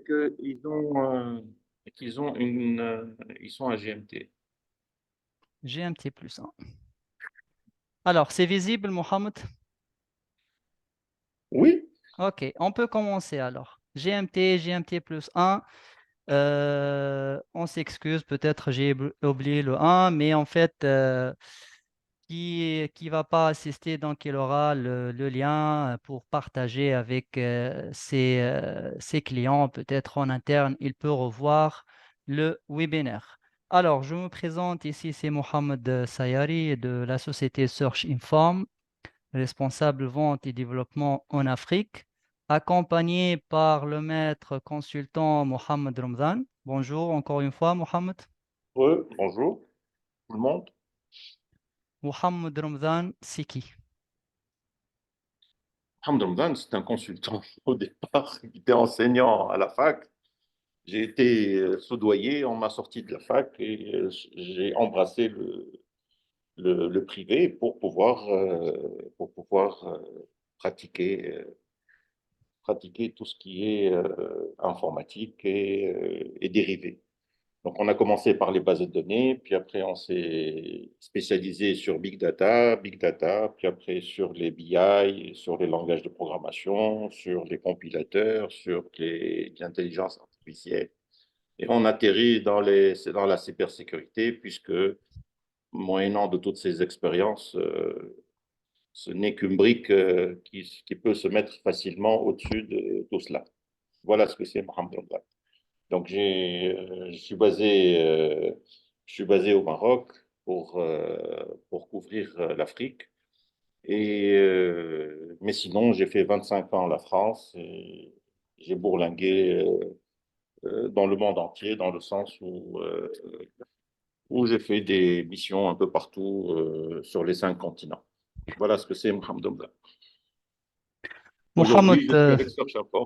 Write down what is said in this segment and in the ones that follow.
qu'ils ont ils sont à GMT. GMT plus 1. Alors, c'est visible, Mohamed? Oui, Ok, on peut commencer alors. GMT, GMT plus 1. On s'excuse, peut-être j'ai oublié le 1, mais en fait, qui va pas assister, donc il aura le lien pour partager avec ses clients, peut-être en interne, il peut revoir le webinaire. Alors, je me présente ici, c'est Mohamed Sayari de la société Search Inform, responsable vente et développement en Afrique, accompagné par le maître consultant Mohamed Ramzan. Bonjour encore une fois, Mohamed. bonjour tout le monde. Mohamed Ramzan, c'est qui? Hamdan, c'est un consultant au départ qui était enseignant à la fac. J'ai été soudoyé, on m'a sorti de la fac et j'ai embrassé le privé pour pouvoir pratiquer, pratiquer tout ce qui est informatique et dérivé. Donc, on a commencé par les bases de données, puis après, on s'est spécialisé sur Big Data, puis après sur les BI, sur les langages de programmation, sur les compilateurs, sur l'intelligence artificielle. Et on atterrit dans la cybersécurité, puisque, moyennant de toutes ces expériences, ce n'est qu'une brique qui peut se mettre facilement au-dessus de tout cela. Voilà ce que c'est Mohamed. Donc, je suis basé au Maroc pour couvrir l'Afrique. Mais sinon, j'ai fait 25 ans la France et j'ai bourlingué dans le monde entier, dans le sens où j'ai fait des missions un peu partout sur les 5 continents. Voilà ce que c'est Mohamed Hamdan. Aujourd'hui, Mohamed, je suis avec Serge Chapon.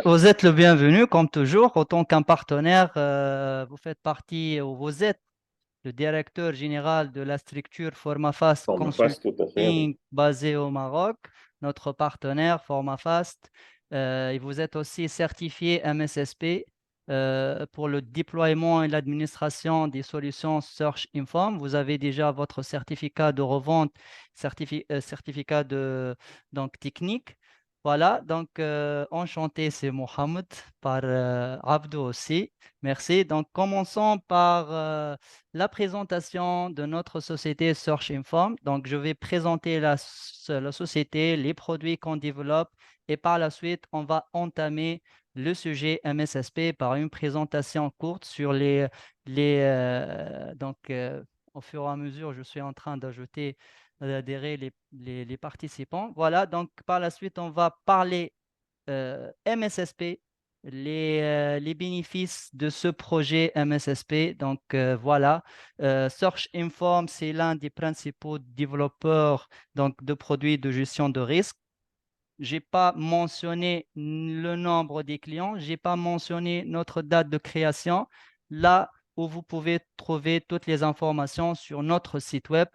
vous êtes le bienvenu, comme toujours. Autant qu'un partenaire, vous faites partie, ou vous êtes le directeur général de la structure FormaFast On me passe tout à fait, oui. Consulting basée au Maroc, notre partenaire FormaFast. Et vous êtes aussi certifié MSSP pour le déploiement et l'administration des solutions Search Inform. Vous avez déjà votre certificat de revente, certificat de donc, technique. Voilà, donc enchanté, c'est Mohamed, par Abdou aussi. Merci. Donc commençons par la présentation de notre société Search Inform. Donc je vais présenter la société, les produits qu'on développe et par la suite, on va entamer le sujet MSSP par une présentation courte sur au fur et à mesure, je suis en train d'ajouter d'adhérer les participants. Voilà, donc par la suite, on va parler MSSP, les bénéfices de ce projet MSSP. Donc voilà, Search Inform, c'est l'un des principaux développeurs donc, de produits de gestion de risque. Je n'ai pas mentionné le nombre des clients, je n'ai pas mentionné notre date de création. Là où vous pouvez trouver toutes les informations sur notre site web,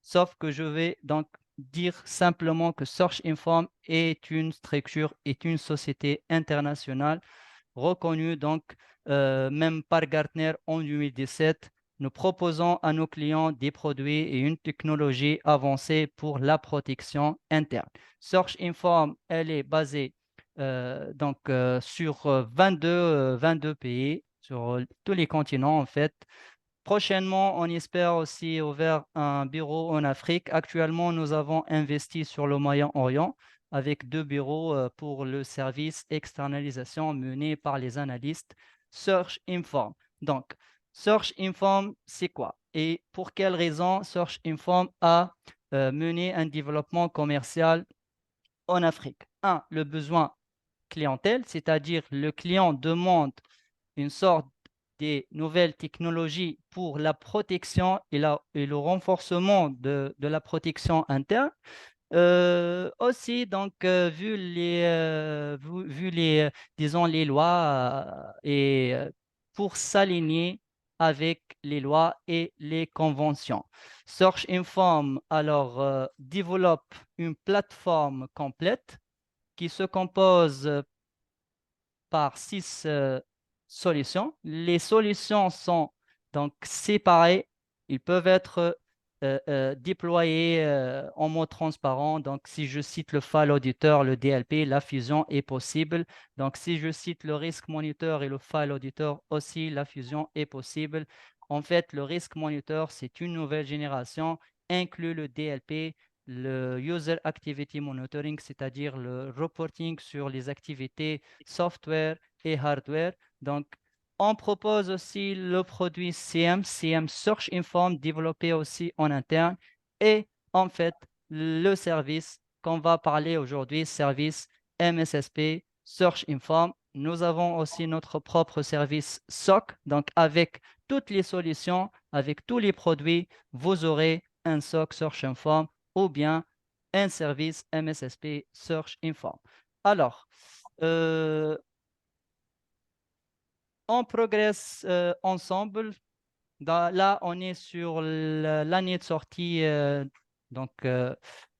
sauf que je vais donc dire simplement que Search Inform est une structure, est une société internationale reconnue donc même par Gartner en 2017. Nous proposons à nos clients des produits et une technologie avancée pour la protection interne. Search Inform, elle est basée sur 22 pays, sur tous les continents en fait. Prochainement, on espère aussi ouvrir un bureau en Afrique. Actuellement, nous avons investi sur le Moyen-Orient avec 2 bureaux pour le service externalisation mené par les analystes Search Inform. Donc, Search Inform, c'est quoi? Et pour quelles raisons Search Inform a mené un développement commercial en Afrique? Un, le besoin clientèle, c'est-à-dire le client demande une sorte des nouvelles technologies pour la protection et le renforcement de la protection interne. Aussi, donc, vu les, disons, les lois pour s'aligner avec les lois et les conventions. Search Inform, alors, développe une plateforme complète qui se compose par 6 solutions. Les solutions sont donc séparées. Ils peuvent être déployés en mode transparent. Donc, si je cite le file auditeur, le DLP, la fusion est possible. Donc, si je cite le Risk Monitor et le file auditor aussi, la fusion est possible. En fait, le Risk Monitor, c'est une nouvelle génération, inclut le DLP, le User Activity Monitoring, c'est-à-dire le reporting sur les activités software et hardware. Donc, on propose aussi le produit CM Search Inform, développé aussi en interne. Et en fait, le service qu'on va parler aujourd'hui, service MSSP Search Inform. Nous avons aussi notre propre service SOC. Donc, avec toutes les solutions, avec tous les produits, vous aurez un SOC Search Inform ou bien un service MSSP Search Inform. Alors, on progresse ensemble. Là, on est sur l'année de sortie. Donc,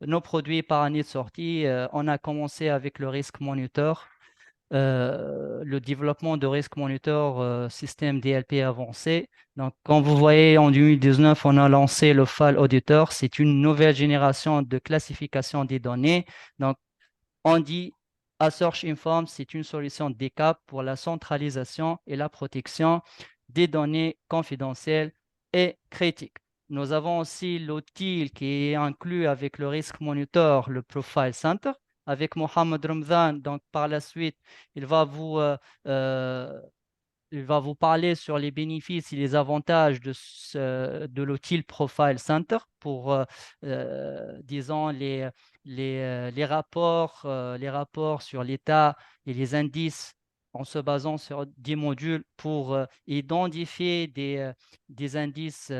nos produits par année de sortie, on a commencé avec le Risk Monitor, le développement de Risk Monitor système DLP avancé. Donc, comme vous voyez, en 2019, on a lancé le File Auditor. C'est une nouvelle génération de classification des données. Donc, on dit à Search Inform, c'est une solution DCAP pour la centralisation et la protection des données confidentielles et critiques. Nous avons aussi l'outil qui est inclus avec le Risk Monitor, le Profile Center. Avec Mohamed Ramzan, donc par la suite, il va vous euh, il va vous parler sur les bénéfices et les avantages de l'outil Profile Center pour, disons, les rapports sur l'état et les indices en se basant sur des modules pour identifier des indices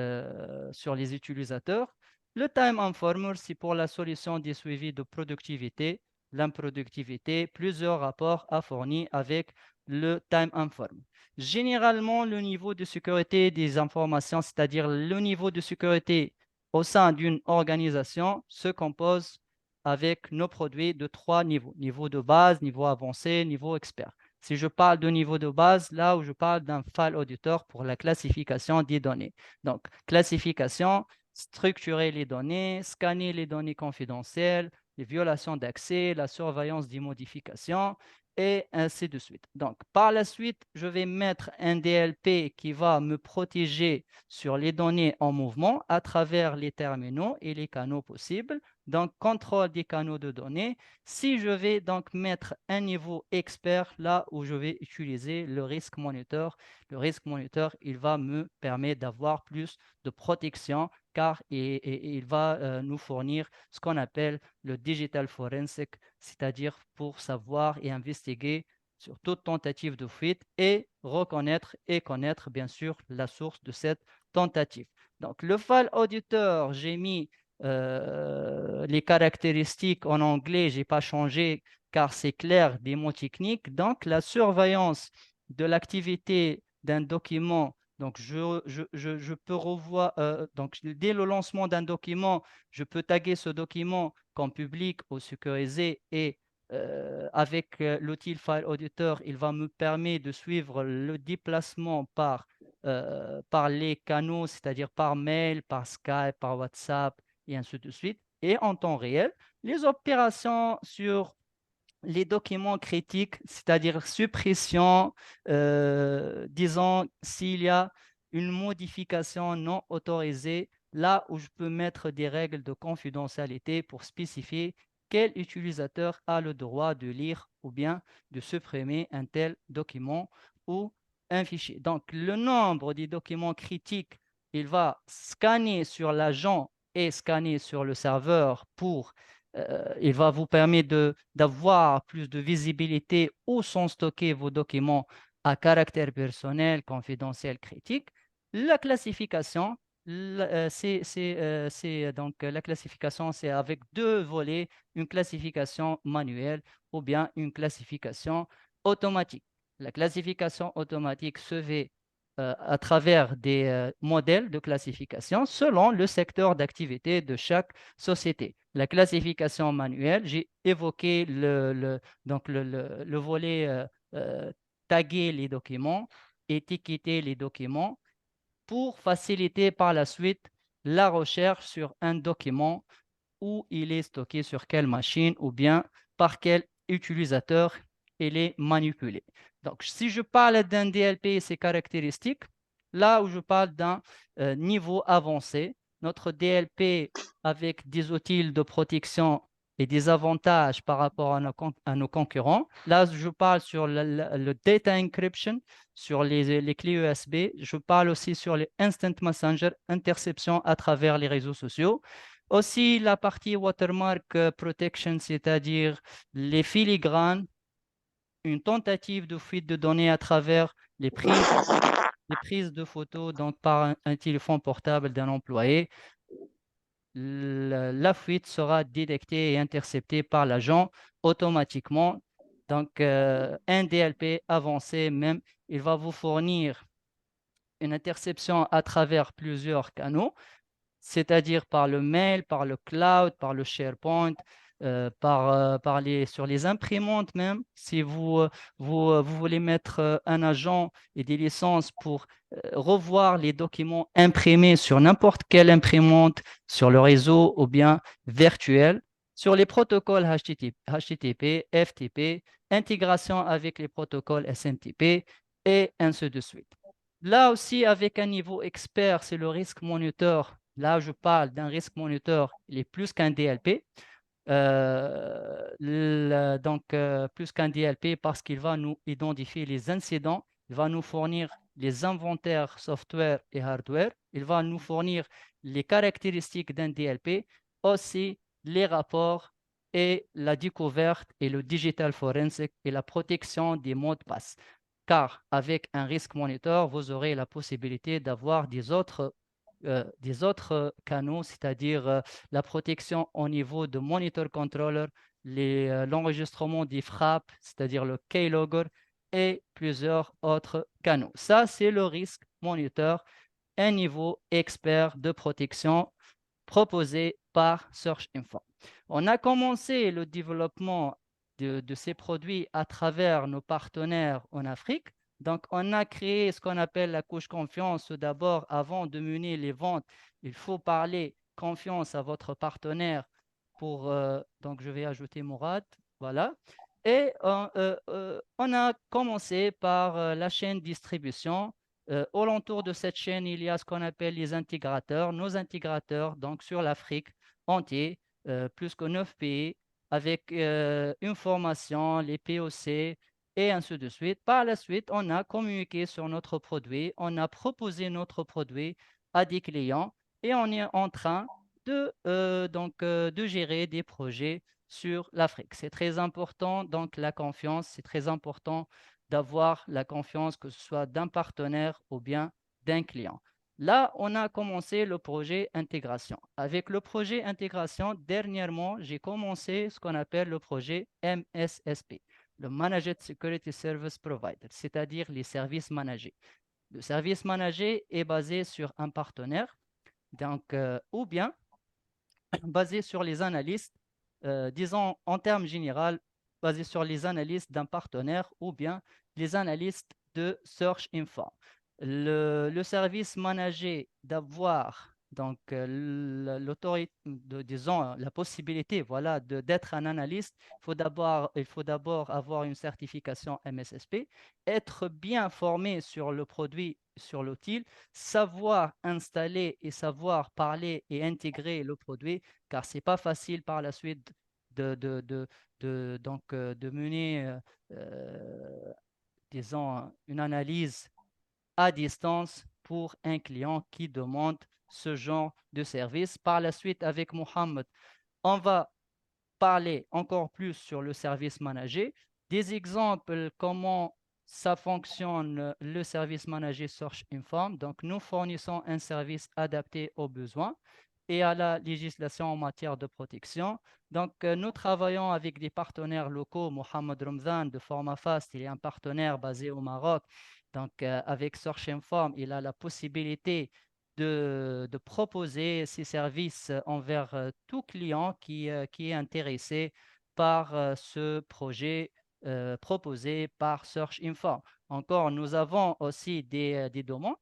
sur les utilisateurs. Le Time Informer, c'est pour la solution des suivis de productivité, l'improductivité, plusieurs rapports à fournir avec le Time Informer. Généralement, le niveau de sécurité des informations, c'est-à-dire le niveau de sécurité au sein d'une organisation, se compose avec nos produits de 3 niveaux. Niveau de base, niveau avancé, niveau expert. Si je parle de niveau de base, là où je parle d'un file auditor pour la classification des données. Donc, classification, structurer les données, scanner les données confidentielles, les violations d'accès, la surveillance des modifications, et ainsi de suite. Donc, par la suite, je vais mettre un DLP qui va me protéger sur les données en mouvement à travers les terminaux et les canaux possibles. Donc, contrôle des canaux de données. Si je vais donc mettre un niveau expert là où je vais utiliser le Risk Monitor, le Risk Monitor, il va me permettre d'avoir plus de protection car il va nous fournir ce qu'on appelle le Digital Forensic, c'est-à-dire pour savoir et investiguer sur toute tentative de fuite et reconnaître et connaître bien sûr la source de cette tentative. Donc le file auditeur, j'ai mis les caractéristiques en anglais, je n'ai pas changé car c'est clair des mots techniques. Donc la surveillance de l'activité d'un document, donc je peux revoir, donc dès le lancement d'un document, je peux taguer ce document comme public ou sécurisé et avec l'outil File Auditor, il va me permettre de suivre le déplacement par les canaux, c'est-à-dire par mail, par Skype, par WhatsApp et ainsi de suite. Et en temps réel, les opérations sur les documents critiques, c'est-à-dire suppression, disons s'il y a une modification non autorisée, là où je peux mettre des règles de confidentialité pour spécifier quel utilisateur a le droit de lire ou bien de supprimer un tel document ou un fichier. Donc, le nombre des documents critiques, il va scanner sur l'agent et scanner sur le serveur pour il va vous permettre d'avoir plus de visibilité où sont stockés vos documents à caractère personnel, confidentiel, critique. La classification, donc la classification, c'est avec deux volets, une classification manuelle ou bien une classification automatique. La classification automatique se fait à travers des modèles de classification selon le secteur d'activité de chaque société. La classification manuelle, j'ai évoqué donc le volet taguer les documents, étiqueter les documents pour faciliter par la suite la recherche sur un document où il est stocké sur quelle machine ou bien par quel utilisateur il est manipulé. Donc, si je parle d'un DLP et ses caractéristiques, là où je parle d'un niveau avancé, notre DLP avec des outils de protection et des avantages par rapport à nos concurrents. Là, je parle sur le data encryption, sur les clés USB. Je parle aussi sur les instant messenger, interception à travers les réseaux sociaux. Aussi, la partie watermark protection, c'est-à-dire les filigranes, une tentative de fuite de données à travers les prises de photos donc par un téléphone portable d'un employé. La fuite sera détectée et interceptée par l'agent automatiquement. Donc, un DLP avancé même, il va vous fournir une interception à travers plusieurs canaux, c'est-à-dire par le mail, par le cloud, par le SharePoint, sur les imprimantes même. Si vous voulez mettre un agent et des licences pour revoir les documents imprimés sur n'importe quelle imprimante, sur le réseau ou bien virtuel, sur les protocoles HTTP, FTP, intégration avec les protocoles SMTP et ainsi de suite. Là aussi, avec un niveau expert, c'est le risk monitor. Là, je parle d'un risk monitor, il est plus qu'un DLP. Plus qu'un DLP parce qu'il va nous identifier les incidents, il va nous fournir les inventaires software et hardware, il va nous fournir les caractéristiques d'un DLP, aussi les rapports et la découverte et le digital forensic et la protection des mots de passe. Car avec un risk monitor, vous aurez la possibilité d'avoir des autres canaux, c'est-à-dire la protection au niveau de monitor controller, l'enregistrement des frappes, c'est-à-dire le keylogger et plusieurs autres canaux. Ça, c'est le risk monitor, un niveau expert de protection proposé par Search Info. On a commencé le développement de ces produits à travers nos partenaires en Afrique. Donc, on a créé ce qu'on appelle la couche confiance. D'abord, avant de mener les ventes, il faut parler confiance à votre partenaire donc, je vais ajouter Mourad. Voilà. Et on a commencé par la chaîne distribution. Au l'entour de cette chaîne, il y a ce qu'on appelle les intégrateurs, nos intégrateurs, donc sur l'Afrique entière, plus que 9 pays, avec une formation, les POC, et ainsi de suite. Par la suite, on a communiqué sur notre produit, on a proposé notre produit à des clients et on est en train de gérer des projets sur l'Afrique. C'est très important, donc la confiance, c'est très important d'avoir la confiance, que ce soit d'un partenaire ou bien d'un client. Là, on a commencé le projet intégration. Avec le projet intégration, dernièrement, j'ai commencé ce qu'on appelle le projet MSSP, le Managed Security Service Provider, c'est-à-dire les services managés. Le service managé est basé sur un partenaire, donc, ou bien basé sur les analystes, disons en termes généraux, basé sur les analystes d'un partenaire ou bien les analystes de Search Info. Le service managé d'avoir donc l'autorité, disons la possibilité, voilà, d'être un analyste, il faut d'abord avoir une certification MSSP, être bien formé sur le produit, sur l'outil, savoir installer et savoir parler et intégrer le produit, car ce n'est pas facile par la suite de mener, disons, une analyse à distance pour un client qui demande ce genre de service. Par la suite, avec Mohamed, on va parler encore plus sur le service managé, des exemples, comment ça fonctionne, le service managé Search Inform. Donc, nous fournissons un service adapté aux besoins et à la législation en matière de protection. Donc, nous travaillons avec des partenaires locaux. Mohamed Ramzan de Formafast, il est un partenaire basé au Maroc. Donc, avec Search Inform, il a la possibilité de proposer ces services envers tout client qui est intéressé par ce projet proposés par Search Inform. Encore, nous avons aussi des demandes.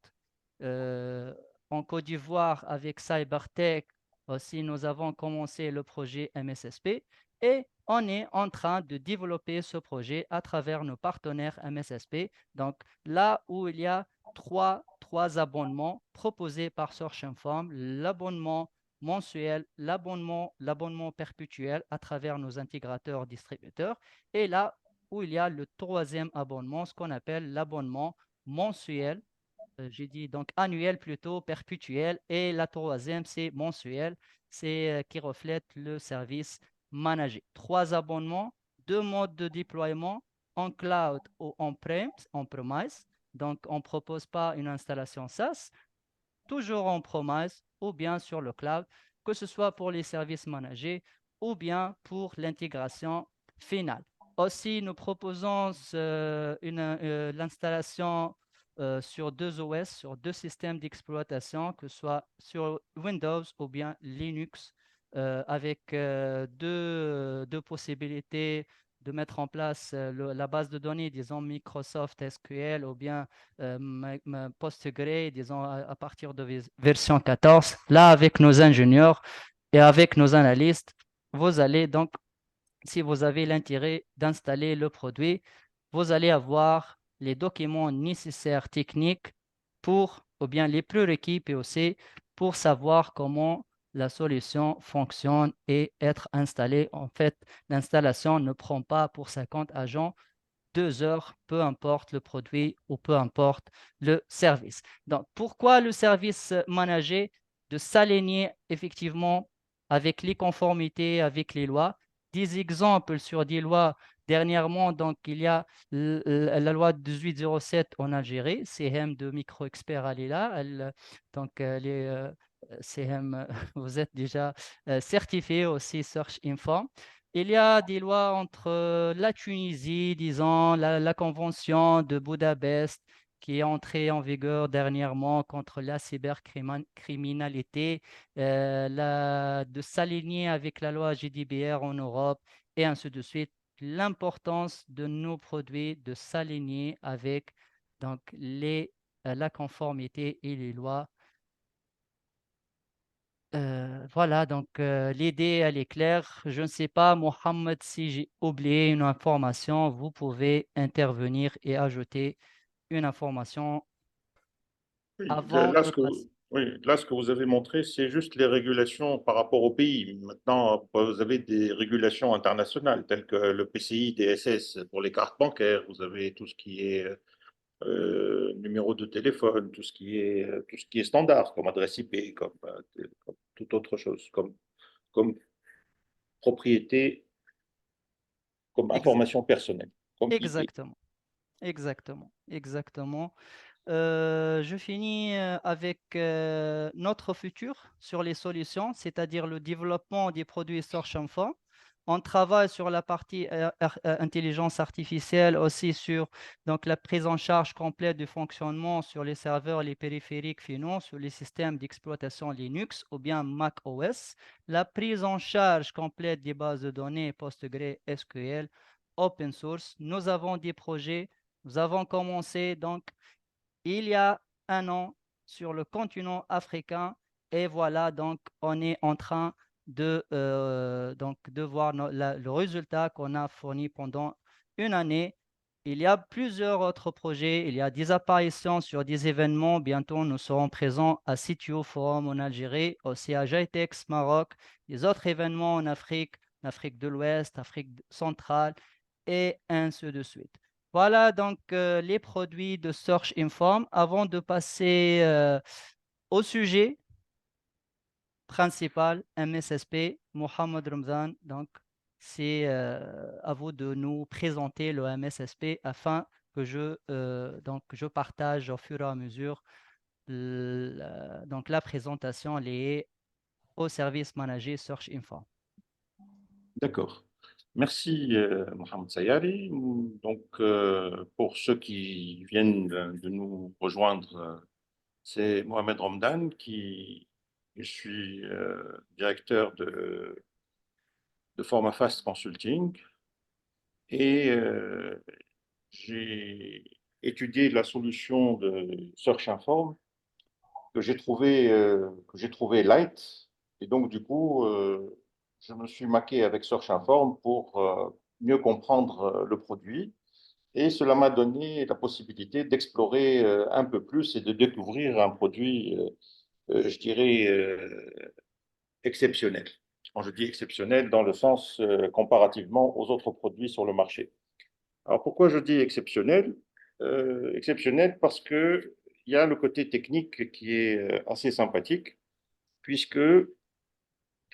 En Côte d'Ivoire, avec CyberTech, aussi, nous avons commencé le projet MSSP et on est en train de développer ce projet à travers nos partenaires MSSP. Donc, là où il y a trois abonnements proposés par Search Inform, l'abonnement mensuel, l'abonnement perpétuel à travers nos intégrateurs distributeurs, et là où il y a le troisième abonnement, ce qu'on appelle l'abonnement mensuel, j'ai dit donc annuel plutôt, perpétuel, et la troisième, c'est mensuel, c'est qui reflète le service managé. Trois abonnements, deux modes de déploiement, en cloud ou en premise. Donc, on ne propose pas une installation SaaS, toujours en premise ou bien sur le cloud, que ce soit pour les services managés ou bien pour l'intégration finale. Aussi, nous proposons l'installation sur deux OS, sur deux systèmes d'exploitation, que ce soit sur Windows ou bien Linux, avec deux possibilités de mettre en place la base de données, disons Microsoft SQL ou bien PostgreSQL, disons à partir de version 14. Là, avec nos ingénieurs et avec nos analystes, vous allez donc, si vous avez l'intérêt d'installer le produit, vous allez avoir les documents nécessaires techniques pour, ou bien les prérequis POC, pour savoir comment la solution fonctionne et être installée. En fait, l'installation ne prend pas pour 50 agents 2 heures, peu importe le produit ou peu importe le service. Donc, pourquoi le service managé de s'aligner effectivement avec les conformités, avec les lois? Des exemples sur des lois dernièrement, donc il y a la loi 1807 en Algérie, CM de Micro-Expert Alila, donc les CM, vous êtes déjà certifié aussi Search Inform. Il y a des lois entre la Tunisie, disons, la Convention de Budapest, qui est entrée en vigueur dernièrement contre la cybercriminalité, de s'aligner avec la loi GDPR en Europe, et ainsi de suite. L'importance de nos produits de s'aligner avec donc, la conformité et les lois. Voilà, donc l'idée, elle est claire. Je ne sais pas, Mohamed, si j'ai oublié une information, vous pouvez intervenir et ajouter une information Oui, avant de passer. oui, là, ce que vous avez montré, c'est juste les régulations par rapport au pays. Maintenant, vous avez des régulations internationales telles que le PCI DSS pour les cartes bancaires. Vous avez tout ce qui est numéro de téléphone, tout ce qui est standard, comme adresse IP, comme toute autre chose, comme propriété, comme Ex- information personnelle, comme IP. Exactement, exactement, exactement. Je finis avec notre futur sur les solutions, c'est-à-dire le développement des produits Search Info. On travaille sur la partie intelligence artificielle, aussi sur donc, la prise en charge complète du fonctionnement sur les serveurs, les périphériques finaux, sur les systèmes d'exploitation Linux ou bien Mac OS, la prise en charge complète des bases de données PostgreSQL, open source. Nous avons des projets, nous avons commencé donc il y a un an sur le continent africain. Et voilà, donc on est en train de voir le résultat qu'on a fourni pendant une année. Il y a plusieurs autres projets, il y a des apparitions sur des événements. Bientôt, nous serons présents à CTO Forum en Algérie, aussi à GITEX Maroc, des autres événements en Afrique de l'Ouest, Afrique centrale, et ainsi de suite. Voilà donc les produits de Search Inform. Avant de passer au sujet principal, MSSP, Mohamed Ramzan, donc c'est à vous de nous présenter le MSSP afin que donc, je partage au fur et à mesure donc la présentation liée au service managé Search Inform. D'accord. Merci, Mohamed Sayari. Donc, pour ceux qui viennent de nous rejoindre, c'est Mohamed Romdan je suis directeur de Formafast Consulting. et j'ai étudié la solution de Search Inform que j'ai trouvé light. Et donc, du coup, je me suis maqué avec Search Inform pour mieux comprendre le produit. Et cela m'a donné la possibilité d'explorer un peu plus et de découvrir un produit, je dirais, exceptionnel. Quand je dis exceptionnel, dans le sens comparativement aux autres produits sur le marché. Alors pourquoi je dis exceptionnel? Exceptionnel parce que il y a le côté technique qui est assez sympathique, puisque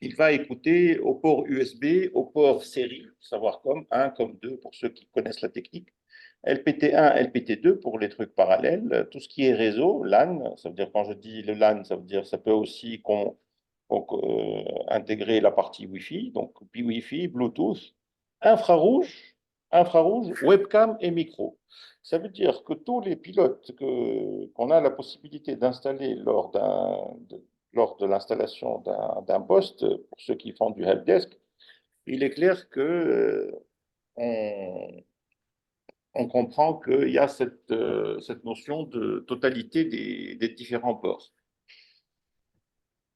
il va écouter au port USB, au port série, savoir comme 1, comme 2 pour ceux qui connaissent la technique, LPT1, LPT2 pour les trucs parallèles, tout ce qui est réseau, LAN, ça veut dire quand je dis le LAN, ça veut dire ça peut aussi intégrer la partie Wi-Fi, donc Wi-Fi, Bluetooth, infrarouge, infrarouge, webcam et micro. Ça veut dire que tous les pilotes qu'on a la possibilité d'installer lors de l'installation d'un poste, pour ceux qui font du helpdesk, il est clair que on, on comprend qu'il y a cette notion de totalité des différents ports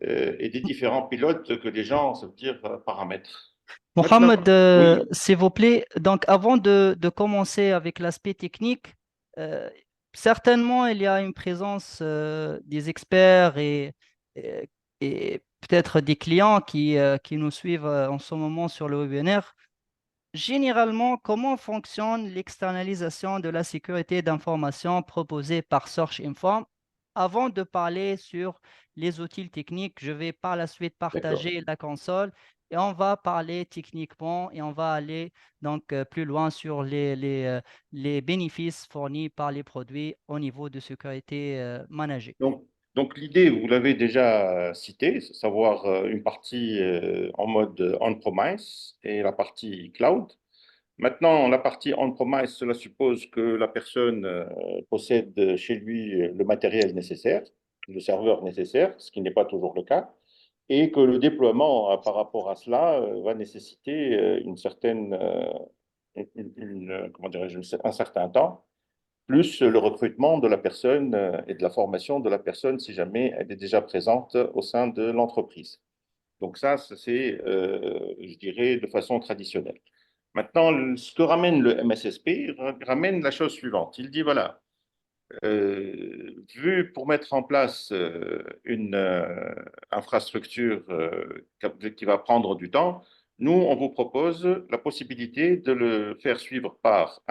et des différents pilotes que les gens, ça veut dire, paramètres. Maintenant, Mohamed, oui, s'il vous plaît, donc avant de commencer avec l'aspect technique, euh, certainement il y a une présence des experts et, et peut-être des clients qui nous suivent en ce moment sur le webinaire. Généralement, comment fonctionne l'externalisation de la sécurité d'information proposée par Search Inform? Avant de parler sur les outils techniques, je vais par la suite d'accord. partager la console et on va parler techniquement et on va aller donc plus loin sur les bénéfices fournis par les produits au niveau de sécurité managée. Donc l'idée, vous l'avez déjà citée, c'est savoir une partie en mode on-premise et la partie cloud. Maintenant, la partie on-premise, cela suppose que la personne possède chez lui le matériel nécessaire, le serveur nécessaire, ce qui n'est pas toujours le cas, et que le déploiement par rapport à cela va nécessiter une certaine, comment dirais-je, un certain temps, plus le recrutement de la personne et de la formation de la personne si jamais elle est déjà présente au sein de l'entreprise. Donc ça, c'est, je dirais, de façon traditionnelle. Maintenant, ce que ramène le MSSP, ramène la chose suivante. Il dit, voilà, vu pour mettre en place une infrastructure qui va prendre du temps, nous, on vous propose la possibilité de le faire suivre par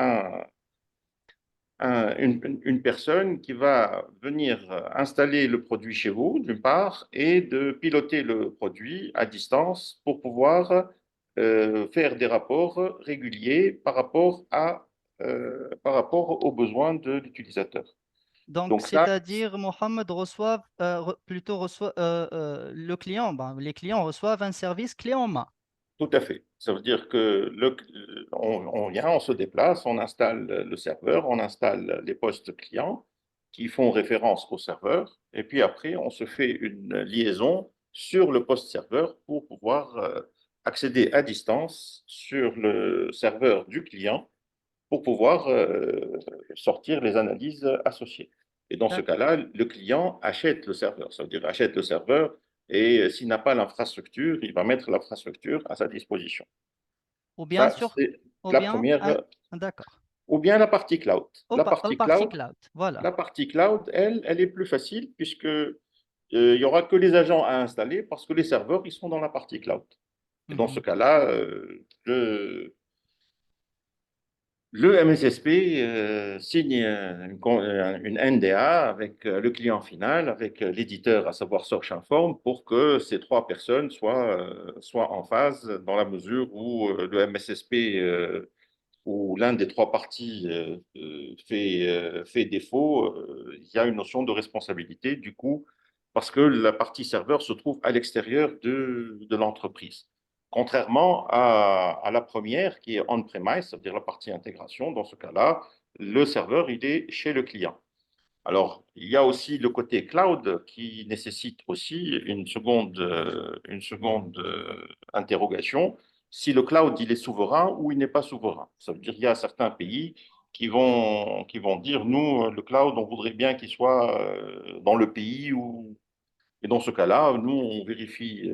une personne qui va venir installer le produit chez vous, d'une part, et de piloter le produit à distance pour pouvoir faire des rapports réguliers par rapport aux besoins de l'utilisateur. Donc, Donc ça, c'est-à-dire, Mohamed reçoit, plutôt reçoit, le client, ben, les clients reçoivent un service clé en main. tout à fait. Ça veut dire que on vient, on se déplace, on installe le serveur, on installe les postes clients qui font référence au serveur, et puis après, on se fait une liaison sur le poste serveur pour pouvoir accéder à distance sur le serveur du client pour pouvoir sortir les analyses associées. Et dans ce cas-là, le client achète le serveur, ça veut dire achète le serveur et s'il n'a pas l'infrastructure, il va mettre l'infrastructure à sa disposition. Ou bien Ça, sûr, c'est ou la bien, première, d'accord, ou bien la partie cloud. La au partie partie cloud, cloud, voilà. la partie cloud, elle est plus facile puisque il y aura que les agents à installer parce que les serveurs, ils sont dans la partie cloud. Et dans ce Mhm. cas-là, le MSSP signe une NDA avec le client final, avec l'éditeur, à savoir Search Inform, pour que ces trois personnes soient en phase dans la mesure où le MSSP ou l'un des trois parties fait défaut. Il y a une notion de responsabilité, du coup, parce que la partie serveur se trouve à l'extérieur de l'entreprise. Contrairement à la première qui est on-premise, c'est-à-dire la partie intégration, dans ce cas-là, le serveur, il est chez le client. Alors, il y a aussi le côté cloud qui nécessite aussi une seconde interrogation, si le cloud il est souverain ou il n'est pas souverain. Ça veut dire qu'il y a certains pays qui vont dire, nous, le cloud, on voudrait bien qu'il soit dans le pays où... Et dans ce cas-là, nous, on vérifie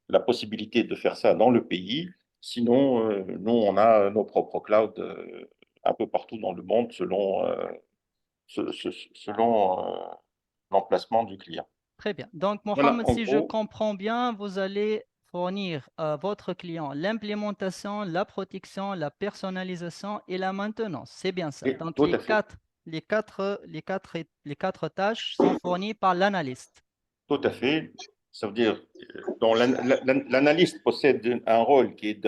la possibilité de faire ça dans le pays. Sinon, nous, on a nos propres clouds un peu partout dans le monde selon, selon l'emplacement du client. Très bien. Donc, Voilà, Mohamed, en si je gros, comprends bien, vous allez fournir à votre client l'implémentation, la protection, la personnalisation et la maintenance. C'est bien ça. et Donc, tout à fait. les quatre tâches sont fournies par l'analyste. Tout à fait. Ça veut dire, l'analyste possède un rôle qui est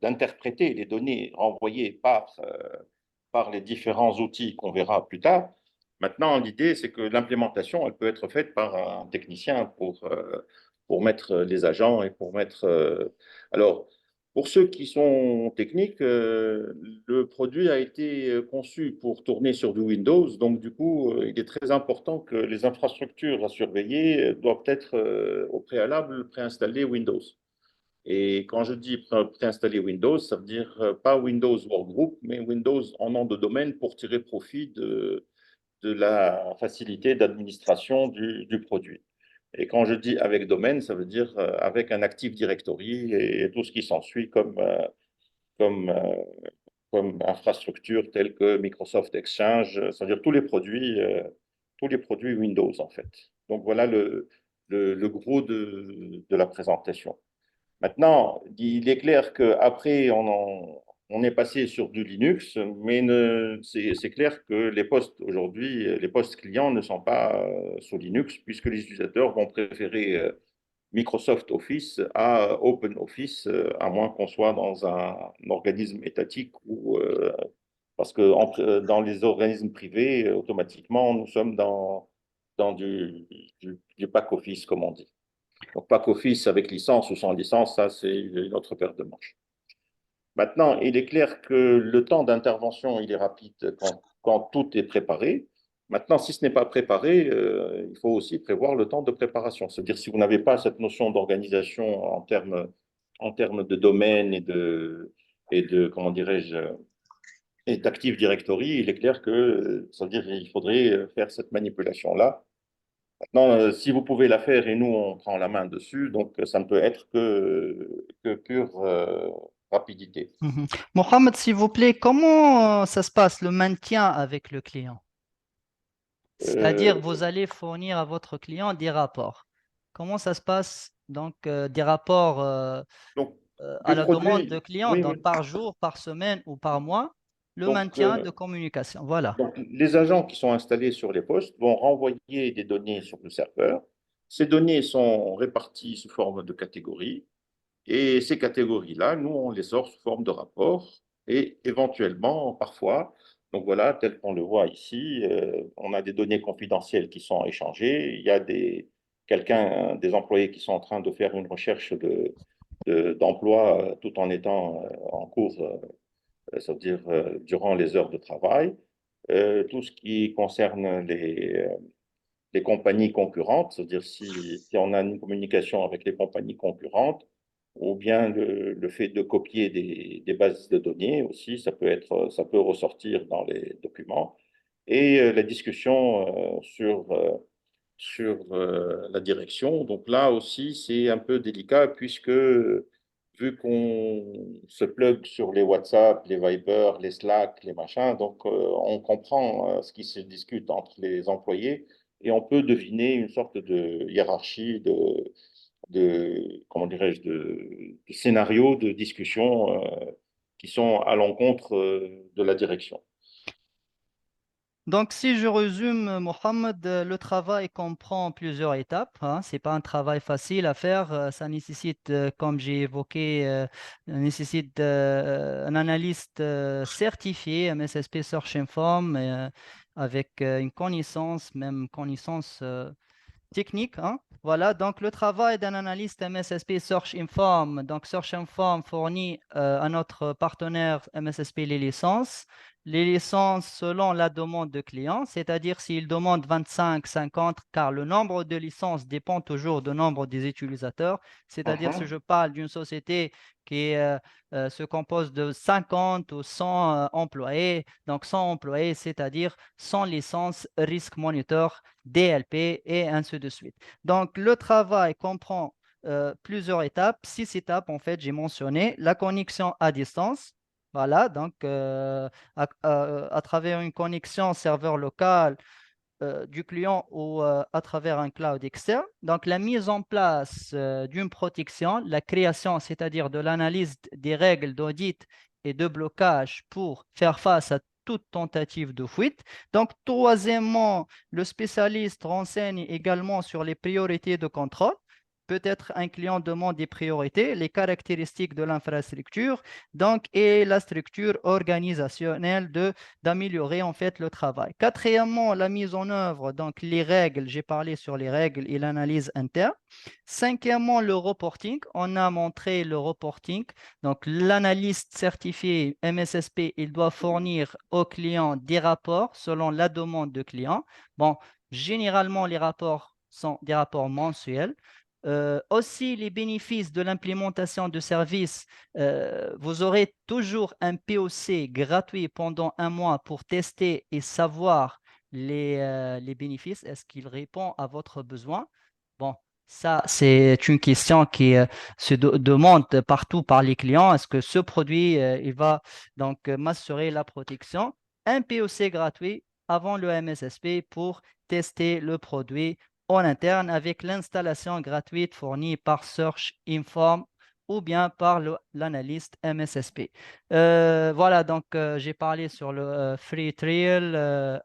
d'interpréter les données renvoyées par les différents outils qu'on verra plus tard. Maintenant, l'idée, c'est que l'implémentation, elle peut être faite par un technicien pour mettre les agents et pour mettre... alors, pour ceux qui sont techniques, le produit a été conçu pour tourner sur du Windows. Donc, du coup, il est très important que les infrastructures à surveiller doivent être au préalable préinstallées Windows. Et quand je dis préinstaller Windows, ça veut dire pas Windows Workgroup, mais Windows en nom de domaine pour tirer profit de la facilité d'administration du produit. Et quand je dis avec domaine, ça veut dire avec un Active Directory et tout ce qui s'ensuit comme, comme infrastructure telle que Microsoft Exchange, c'est-à-dire tous les produits Windows en fait. Donc voilà le gros de la présentation. Maintenant, il est clair qu'après, on est passé sur du Linux, mais c'est clair que les postes aujourd'hui, les postes clients ne sont pas sous Linux, puisque les utilisateurs vont préférer Microsoft Office à Open Office, à moins qu'on soit dans un organisme étatique ou parce que dans les organismes privés, automatiquement, nous sommes dans du pack office, comme on dit. Donc, pack office avec licence ou sans licence, ça, c'est une autre paire de manches. Maintenant, il est clair que le temps d'intervention, il est rapide quand tout est préparé. Maintenant, si ce n'est pas préparé, il faut aussi prévoir le temps de préparation. C'est-à-dire, si vous n'avez pas cette notion d'organisation en termes de domaine et de comment dirais-je, et d'Active Directory, il est clair que ça veut dire qu'il faudrait faire cette manipulation-là. Maintenant, si vous pouvez la faire et nous, on prend la main dessus, donc ça ne peut être que pure rapidité. Mhm. Mohamed, s'il vous plaît, comment ça se passe, le maintien avec le client? C'est-à-dire, Euh, vous allez fournir à votre client des rapports. Comment ça se passe, donc, des rapports donc, à le la demande de produit, client, oui, donc oui. par jour, par semaine ou par mois, le Donc, maintien de communication. Voilà. donc, les agents qui sont installés sur les postes vont renvoyer des données sur le serveur. Ces données sont réparties sous forme de catégories. Et ces catégories-là, nous, on les sort sous forme de rapport et éventuellement, parfois, donc voilà, tel qu'on le voit ici, on a des données confidentielles qui sont échangées. Il y a des employés qui sont en train de faire une recherche d'emploi tout en étant en cours, ça veut dire durant les heures de travail. Tout ce qui concerne les compagnies concurrentes, c'est-à-dire si on a une communication avec les compagnies concurrentes, ou bien le fait de copier des bases de données aussi, ça peut ressortir dans les documents. Et la discussion sur la direction. Donc là aussi, c'est un peu délicat puisque vu qu'on se plug sur les WhatsApp, les Viber, les Slack, les machins, donc on comprend ce qui se discute entre les employés et on peut deviner une sorte de hiérarchie comment dirais-je, de scénarios de discussion qui sont à l'encontre de la direction. Donc, si je résume, Mohamed, le travail comprend plusieurs étapes, hein. Ce n'est pas un travail facile à faire. Ça nécessite, comme j'ai évoqué, nécessite un analyste certifié, MSSP Search Inform, avec une connaissance, même connaissance technique, hein. Voilà, donc le travail d'un analyste MSSP Search Inform. Donc, Search Inform fournit à notre partenaire MSSP les licences les licences selon la demande de client, c'est-à-dire s'il demande 25, 50, car le nombre de licences dépend toujours du nombre des utilisateurs. C'est-à-dire si Mhm, je parle d'une société qui se compose de 50 ou 100 employés, donc 100 employés, c'est-à-dire 100 licences Risk Monitor, DLP et ainsi de suite. Donc le travail comprend plusieurs étapes, 6 étapes en fait, j'ai mentionné la connexion à distance. Voilà, donc à travers une connexion serveur local du client ou à travers un cloud externe. Donc, la mise en place d'une protection, la création, c'est-à-dire de l'analyse des règles d'audit et de blocage pour faire face à toute tentative de fuite. Donc, troisièmement, le spécialiste renseigne également sur les priorités de contrôle. Peut-être un client demande des priorités, les caractéristiques de l'infrastructure, donc, et la structure organisationnelle d'améliorer en fait le travail. Quatrièmement, la mise en œuvre, donc les règles, j'ai parlé sur les règles et l'analyse interne. Cinquièmement, le reporting, on a montré le reporting. Donc l'analyste certifié MSSP, il doit fournir au client des rapports selon la demande de client. Bon, généralement, les rapports sont des rapports mensuels. Aussi, les bénéfices de l'implémentation de services, vous aurez toujours un POC gratuit pendant un mois pour tester et savoir les bénéfices. Est-ce qu'il répond à votre besoin? Bon, ça, c'est une question qui demande partout par les clients. Est-ce que ce produit, il va donc m'assurer la protection? Un POC gratuit avant le MSSP pour tester le produit en interne avec l'installation gratuite fournie par Search Inform ou bien par l'analyste MSSP. Voilà, donc j'ai parlé sur le free trial,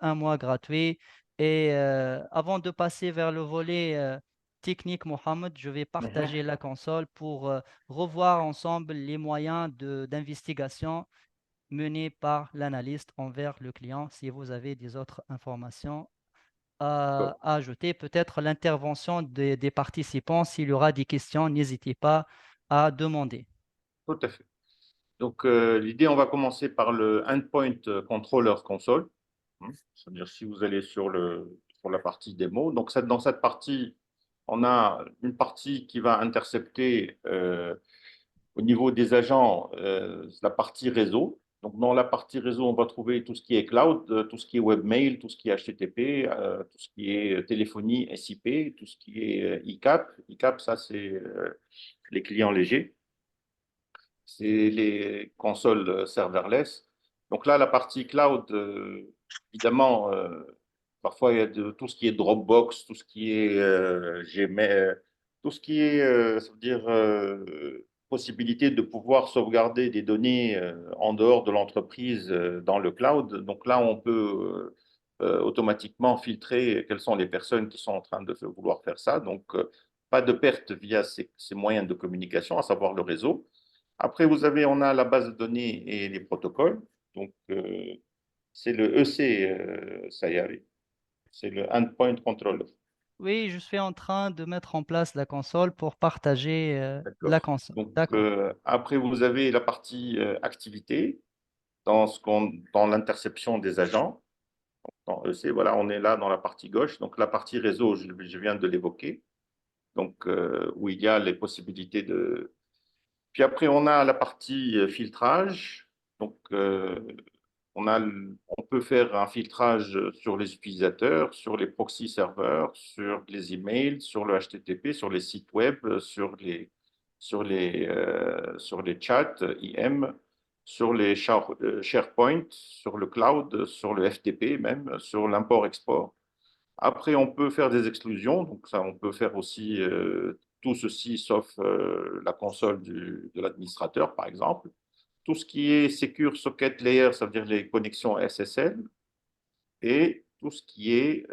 un mois gratuit. Et avant de passer vers le volet technique, Mohamed, je vais mhm. partager la console pour revoir ensemble les moyens d'investigation menés par l'analyste envers le client. Si vous avez des autres informations à ajouter, peut-être l'intervention des participants. S'il y aura des questions, n'hésitez pas à demander. Tout à fait. Donc, l'idée, on va commencer par le Endpoint Controller Console. C'est-à-dire si vous allez sur la partie démo. Donc, dans cette partie, on a une partie qui va intercepter au niveau des agents la partie réseau. Donc, dans la partie réseau, on va trouver tout ce qui est cloud, tout ce qui est webmail, tout ce qui est HTTP, tout ce qui est téléphonie, SIP, tout ce qui est ICAP. ICAP, ça, c'est les clients légers. C'est les consoles serverless. Donc là, la partie cloud, évidemment, parfois il y a tout ce qui est Dropbox, tout ce qui est Gmail, tout ce qui est, ça veut dire, possibilité de pouvoir sauvegarder des données en dehors de l'entreprise dans le cloud. Donc là, on peut automatiquement filtrer quelles sont les personnes qui sont en train de vouloir faire ça. Donc, pas de perte via ces moyens de communication, à savoir le réseau. Après, on a la base de données et les protocoles. Donc, c'est le EC, ça y est, c'est le Endpoint Controller. Oui, je suis en train de mettre en place la console pour partager la D'accord. console. Donc, D'accord. après, vous avez la partie activité dans l'interception des agents. Dans EC, voilà, on est là dans la partie gauche. Donc, la partie réseau, je viens de l'évoquer. Donc, où il y a les possibilités de. Puis après, on a la partie filtrage. Donc, on peut faire un filtrage sur les utilisateurs, sur les proxy serveurs, sur les emails, sur le HTTP, sur les sites web, sur les chats IM, sur les SharePoint, sur le cloud, sur le FTP même, sur l'import-export. Après, on peut faire des exclusions. Donc, ça, on peut faire aussi tout ceci sauf la console de l'administrateur, par exemple. Tout ce qui est Secure Socket Layer, ça veut dire les connexions SSL, et tout ce qui est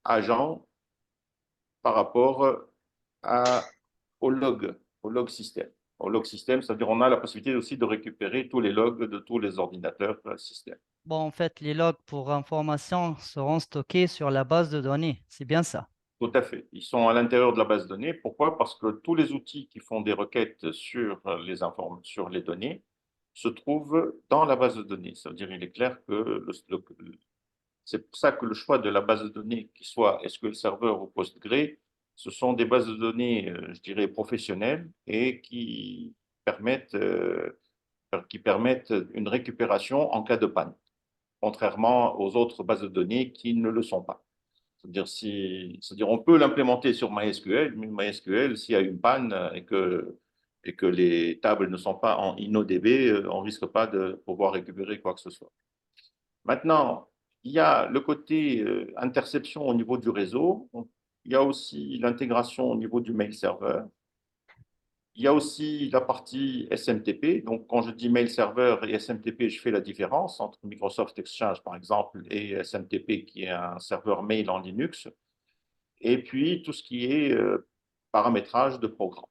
agent par rapport à, au log système. Au log système, ça veut dire on a la possibilité aussi de récupérer tous les logs de tous les ordinateurs système. Bon, en fait, les logs pour information seront stockés sur la base de données. C'est bien ça. Tout à fait. Ils sont à l'intérieur de la base de données. Pourquoi? Parce que tous les outils qui font des requêtes sur sur les données se trouve dans la base de données. Ça veut dire il est clair que c'est pour ça que le choix de la base de données, qui soit SQL Server ou Postgre, ce sont des bases de données, je dirais, professionnelles et qui permettent une récupération en cas de panne, contrairement aux autres bases de données qui ne le sont pas. C'est-à-dire on peut l'implémenter sur MySQL, mais MySQL, s'il y a une panne et que les tables ne sont pas en InnoDB, on ne risque pas de pouvoir récupérer quoi que ce soit. Maintenant, il y a le côté interception au niveau du réseau. Il y a aussi l'intégration au niveau du mail server. Il y a aussi la partie SMTP. Donc, quand je dis mail server et SMTP, je fais la différence entre Microsoft Exchange, par exemple, et SMTP, qui est un serveur mail en Linux. Et puis, tout ce qui est paramétrage de programme.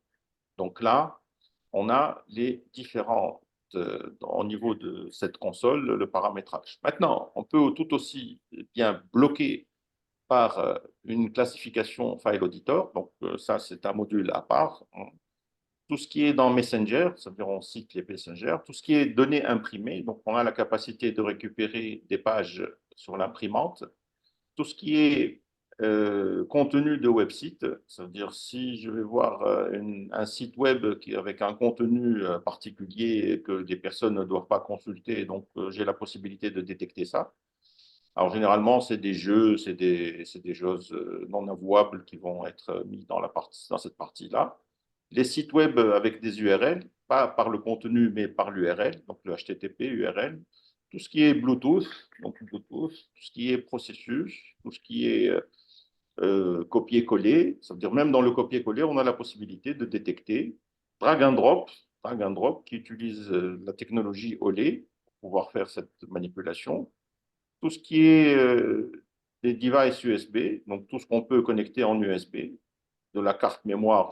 Donc là, on a les différentes, au niveau de cette console, le paramétrage. Maintenant, on peut tout aussi bien bloquer par une classification file auditor. Donc ça, c'est un module à part. Tout ce qui est dans Messenger, c'est-à-dire on cite les Messenger, tout ce qui est données imprimées, donc on a la capacité de récupérer des pages sur l'imprimante. Tout ce qui est contenu de website, c'est-à-dire si je vais voir un site web avec un contenu particulier que des personnes ne doivent pas consulter, donc j'ai la possibilité de détecter ça. Alors généralement, c'est des jeux, c'est des choses non avouables qui vont être mis dans cette partie-là. Les sites web avec des URL, pas par le contenu, mais par l'URL, donc le HTTP, URL. Tout ce qui est Bluetooth, donc Bluetooth, tout ce qui est processus, tout ce qui est copier-coller. Ça veut dire même dans le copier-coller, on a la possibilité de détecter drag and drop qui utilise la technologie OLE pour pouvoir faire cette manipulation. Tout ce qui est des devices USB, donc tout ce qu'on peut connecter en USB, de la carte mémoire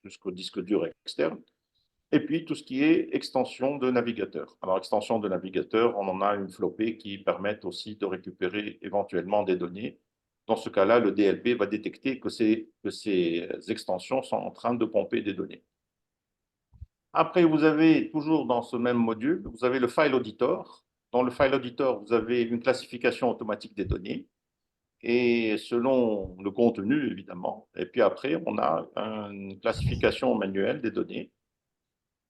jusqu'au disque dur externe. Et puis tout ce qui est extension de navigateur. Alors, extension de navigateur, on en a une flopée qui permettent aussi de récupérer éventuellement des données. Dans ce cas-là, le DLP va détecter que ces extensions sont en train de pomper des données. Après, vous avez toujours dans ce même module, vous avez le file auditor. Dans le file auditor, vous avez une classification automatique des données et selon le contenu, évidemment. Et puis après, on a une classification manuelle des données.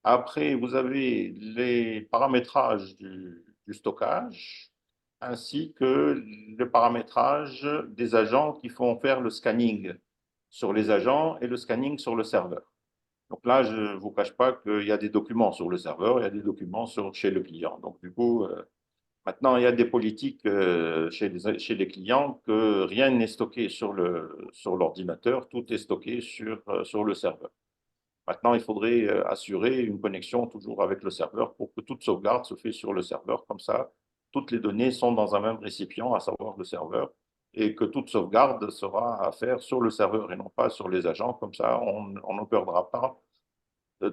Après, vous avez les paramétrages du stockage ainsi que le paramétrage des agents qui font faire le scanning sur les agents et le scanning sur le serveur. Donc là, je ne vous cache pas qu'il y a des documents sur le serveur, il y a des documents chez le client. Donc du coup, maintenant, il y a des politiques chez les clients que rien n'est stocké sur l'ordinateur, tout est stocké sur le serveur. Maintenant, il faudrait assurer une connexion toujours avec le serveur pour que toute sauvegarde se fait sur le serveur. Comme ça, toutes les données sont dans un même récipient, à savoir le serveur, et que toute sauvegarde sera à faire sur le serveur et non pas sur les agents. Comme ça, on ne perdra pas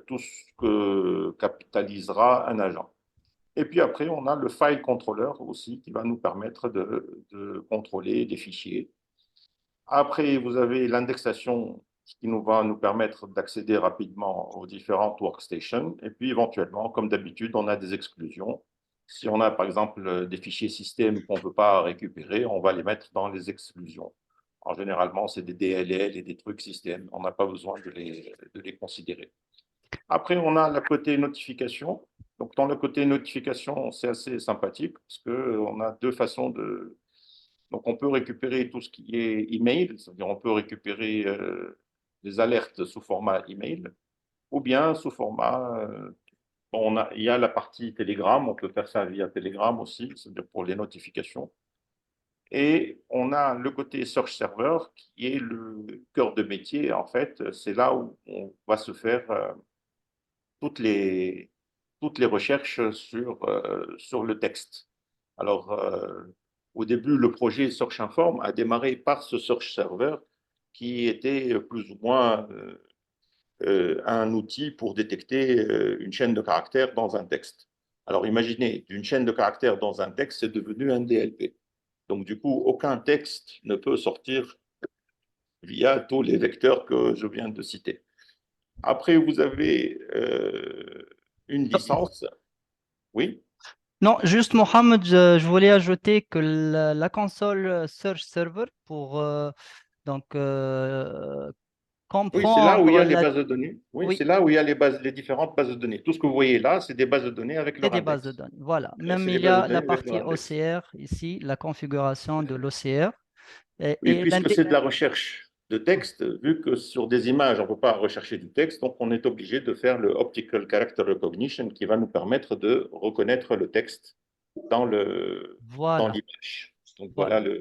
tout ce que capitalisera un agent. Et puis après, on a le file controller aussi qui va nous permettre de contrôler des fichiers. Après, vous avez l'indexation, ce qui va nous permettre d'accéder rapidement aux différentes workstations. Et puis, éventuellement, comme d'habitude, on a des exclusions. Si on a, par exemple, des fichiers système qu'on ne peut pas récupérer, on va les mettre dans les exclusions. Généralement, c'est des DLL et des trucs système. On n'a pas besoin de les considérer. Après, on a le côté notification. Donc, dans le côté notification, c'est assez sympathique parce qu'on a deux façons de. Donc, on peut récupérer tout ce qui est email, c'est-à-dire on peut récupérer des alertes sous format email ou bien sous format. Bon, il y a la partie Telegram, on peut faire ça via Telegram aussi, c'est-à-dire pour les notifications. Et on a le côté Search Server qui est le cœur de métier. En fait, c'est là où on va se faire toutes les, toutes les recherches sur le texte. Alors, au début, le projet Search Inform a démarré par ce Search Server qui était plus ou moins un outil pour détecter une chaîne de caractères dans un texte. Alors, imaginez, d'une chaîne de caractères dans un texte, c'est devenu un DLP. Donc, du coup, aucun texte ne peut sortir via tous les vecteurs que je viens de citer. Après, vous avez une licence. Oui, Non, juste Mohamed, je voulais ajouter que la console Search Server pour donc oui, c'est là où il y comprendre a les la bases de données. Oui, oui, c'est là où il y a les bases, les différentes bases de données. Tout ce que vous voyez là, c'est des bases de données avec c'est leur des bases de index. données. Voilà. Même C'est les il y bases de a la données avec leur partie index. OCR ici, la configuration de l'OCR Oui, et puisque c'est de la recherche de texte, vu que sur des images, on ne peut pas rechercher du texte, donc on est obligé de faire le Optical Character Recognition qui va nous permettre de reconnaître le texte dans dans voilà, l'image. Donc voilà voilà.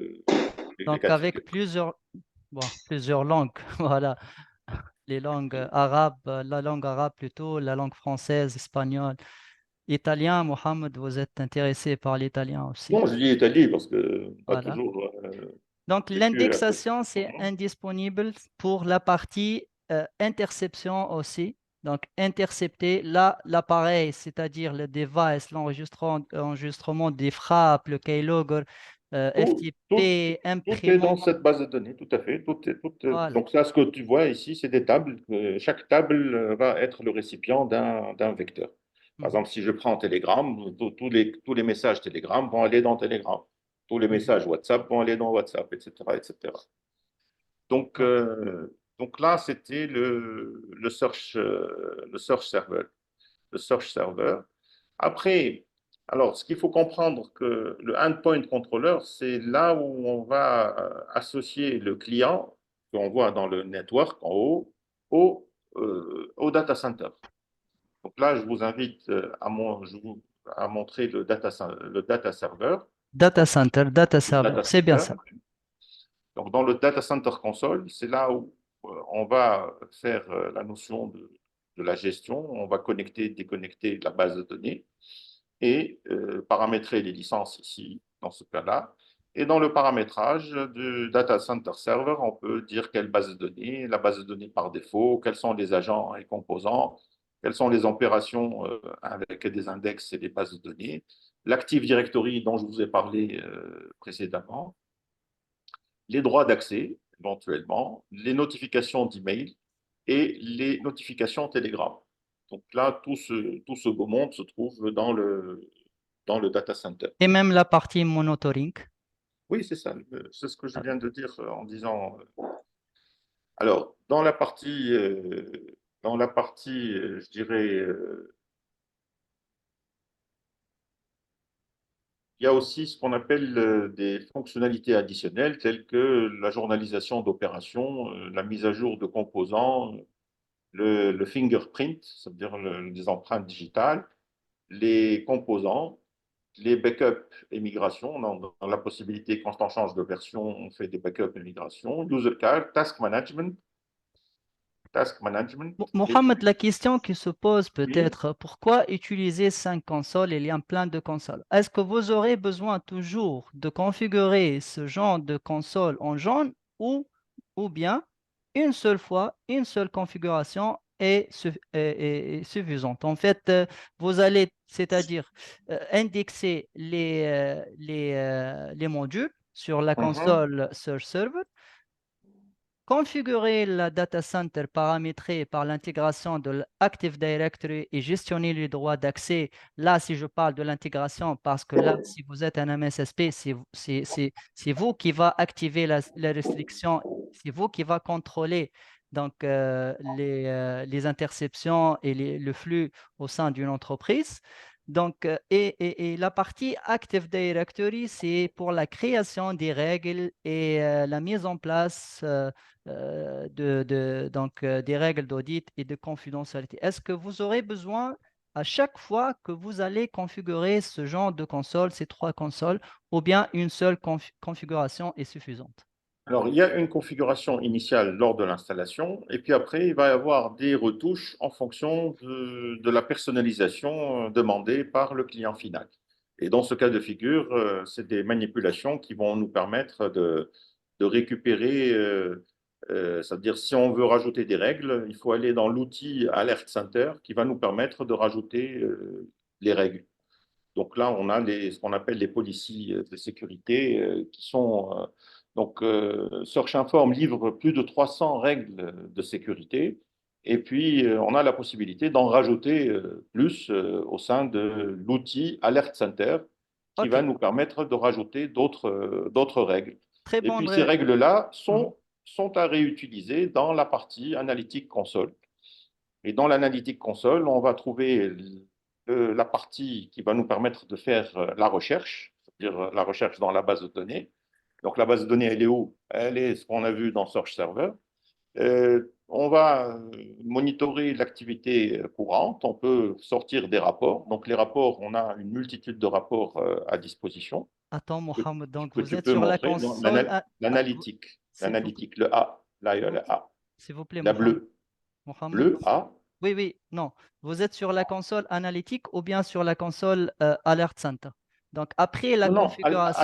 les Donc cas de figure. avec plusieurs langues, voilà, les langues arabes, la langue arabe plutôt, la langue française, espagnole, italien. Mohamed, vous êtes intéressé par l'italien aussi. Non, je dis Italie parce que pas Voilà. toujours Donc vécu à côté. l'indexation, c'est indisponible pour la partie interception aussi. Donc intercepter là l'appareil, c'est-à-dire le device, l'enregistrement des frappes, le keylogger, Tout, tout, FTP, tout est imprimant. dans cette base de données, tout à fait. Voilà. Donc ça, ce que tu vois ici, c'est des tables. Chaque table va être le récipient d'un vecteur. Par Mhm, exemple, si je prends Telegram, tous les messages Telegram vont aller dans Telegram. Tous les mhm. messages WhatsApp vont aller dans WhatsApp, etc., etc. Donc, Donc, donc là, c'était le search server. Le search server. Après, alors, ce qu'il faut comprendre, que le endpoint controller, c'est là où on va associer le client qu'on voit dans le network en haut au data center. Donc là, je vous invite à montrer le data server. data Le server, data c'est bien center. ça. Donc, dans le data center console, c'est là où on va faire la notion de la gestion. On va connecter, déconnecter la base de données et paramétrer les licences ici, dans ce cas-là. Et dans le paramétrage du data center server, on peut dire quelle base de données, la base de données par défaut, quels sont les agents et composants, quelles sont les opérations avec des index et des bases de données, l'Active Directory dont je vous ai parlé précédemment, les droits d'accès, éventuellement, les notifications d'email et les notifications Telegram. Donc là, tout ce beau monde se trouve dans le data center. Et même la partie monitoring. Oui, c'est ça. C'est ce que je Ah, viens de dire en disant. Alors, dans la partie je dirais, il y a aussi ce qu'on appelle des fonctionnalités additionnelles, telles que la journalisation d'opérations, la mise à jour de composants, le fingerprint, c'est-à-dire les empreintes digitales, les composants, les backups et migrations. Dans la possibilité, quand on change de version, on fait des backups et migrations, user card, task management, et Mohamed, puis, la question qui se pose oui. peut-être, pourquoi utiliser 5 consoles? Il y a plein de consoles. Est-ce que vous aurez besoin toujours de configurer ce genre de console en jaune ou bien une seule fois, une seule configuration est suffisante? En fait, vous allez, c'est-à-dire indexer les modules sur la Mhm. console Search Server, configurer la data center paramétrée par l'intégration de l'Active Directory et gestionner les droits d'accès. Là, si je parle de l'intégration, parce que là, si vous êtes un MSSP, c'est vous qui va activer la restriction, c'est vous qui va contrôler donc les interceptions et le flux au sein d'une entreprise. Donc, et la partie Active Directory, c'est pour la création des règles et la mise en place des règles d'audit et de confidentialité. Est-ce que vous aurez besoin à chaque fois que vous allez configurer ce genre de console, ces 3 consoles, ou bien une seule configuration est suffisante? Alors, il y a une configuration initiale lors de l'installation, et puis après, il va y avoir des retouches en fonction de la personnalisation demandée par le client final. Et dans ce cas de figure, c'est des manipulations qui vont nous permettre de récupérer, c'est-à-dire si on veut rajouter des règles, il faut aller dans l'outil Alert Center qui va nous permettre de rajouter les règles. Donc là, on a ce qu'on appelle les policies de sécurité qui sont. Donc, Search Inform livre plus de 300 règles de sécurité Et puis, on a la possibilité d'en rajouter plus au sein de l'outil Alert Center qui va OK. nous permettre de rajouter d'autres règles. Très Et bonne. puis, ces règles-là Mhm. sont à réutiliser dans la partie analytique console. Et dans l'analytique console, on va trouver la partie qui va nous permettre de faire la recherche, c'est-à-dire la recherche dans la base de données. Donc, la base de données, elle est où? Elle est ce qu'on a vu dans Search Server. On va monitorer l'activité courante, on peut sortir des rapports. Donc, les rapports, on a une multitude de rapports à disposition Attends, Mohamed, donc que vous tu êtes peux sur la montrer dans console. l'analytique. S'il vous plaît, L'analytique, le A. Là, il y s'il a vous le plaît, A. s'il vous plaît, La Mohamed. bleue. Mohamed, Bleu, A. oui, oui, non. Vous êtes sur la console analytique ou bien sur la console Alert Center. Donc, après la Non, non, configuration.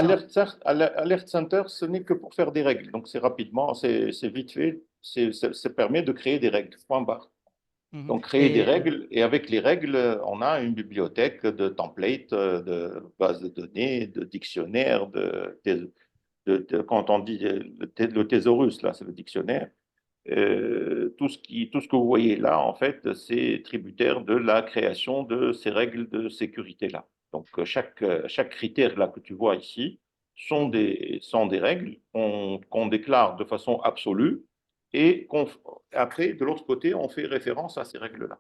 Alert Center, ce n'est que pour faire des règles. Donc, c'est rapidement, c'est vite fait. Ça permet de créer des règles. Point barre. Mhm. Donc, créer des Et règles. Et avec les règles, on a une bibliothèque de templates, de bases de données, de dictionnaires, quand on dit le thésaurus, là, c'est le dictionnaire. Tout ce que vous voyez là, en fait, c'est tributaire de la création de ces règles de sécurité-là. Donc, chaque critère là que tu vois ici mhm. sont des règles qu'on déclare de façon absolue et après, de l'autre côté, on fait référence à ces règles-là.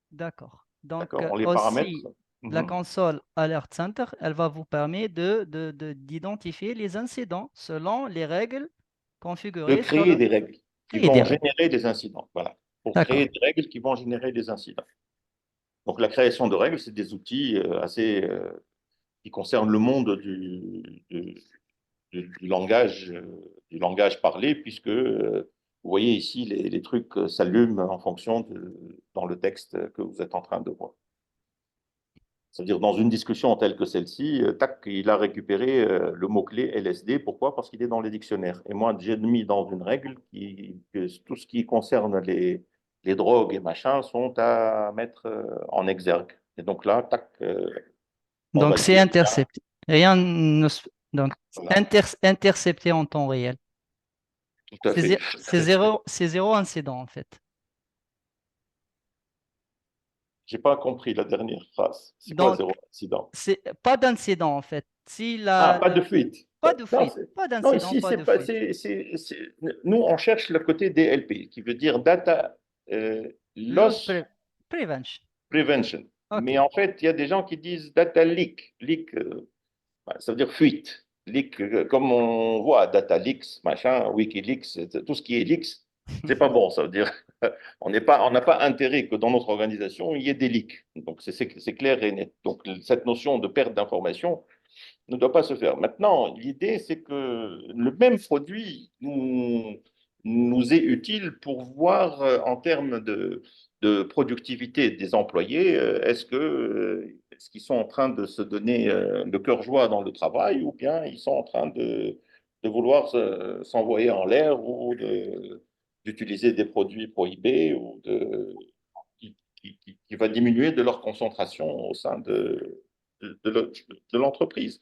D'accord. Donc, D'accord? On les paramètre. aussi, la Mhm. console Alert Center, elle va vous permettre d'identifier les incidents selon les règles De configurées sur créer le des règles qui créer des vont règles. générer des incidents. Voilà. Pour D'accord. créer des règles qui vont générer des incidents. Donc, la création de règles, c'est des outils assez qui concerne le monde du langage parlé, puisque vous voyez ici, les trucs s'allument en fonction dans le texte que vous êtes en train de voir. C'est-à-dire, dans une discussion telle que celle-ci, tac, il a récupéré le mot-clé LSD. Pourquoi? Parce qu'il est dans les dictionnaires. Et moi, j'ai mis dans une règle que tout ce qui concerne les drogues et machin sont à mettre en exergue. Et donc là, tac, on va Donc, c'est dire, intercepté. Rien ne donc, voilà, intercepté en temps réel. tout à fait. C'est zéro incident, en fait. J'ai pas compris la dernière phrase. C'est quoi Donc, zéro accident? c'est pas d'incident, en fait. Si Ah, pas de fuite. pas de Non, fuite, pas non, d'incident, ici, pas de fuite. nous, on cherche le côté DLP, qui veut dire Data Loss Loss Prevention. Prevention. Mais OK. en fait, il y a des gens qui disent Data Leak. Leak, ça veut dire fuite. Leak, comme on voit, Data Leaks, machin, Wikileaks, tout ce qui est leaks, c'est pas bon. Ça veut dire on n'a pas intérêt que dans notre organisation, il y ait des leaks. Donc, c'est clair et net. Donc, cette notion de perte d'information ne doit pas se faire. Maintenant, l'idée, c'est que le même produit nous est utile pour voir en termes de productivité des employés, est-ce qu'ils sont en train de se donner le cœur joie dans le travail ou bien ils sont en train de vouloir s'envoyer en l'air ou d'utiliser des produits prohibés qui va diminuer de leur concentration au sein de l'entreprise.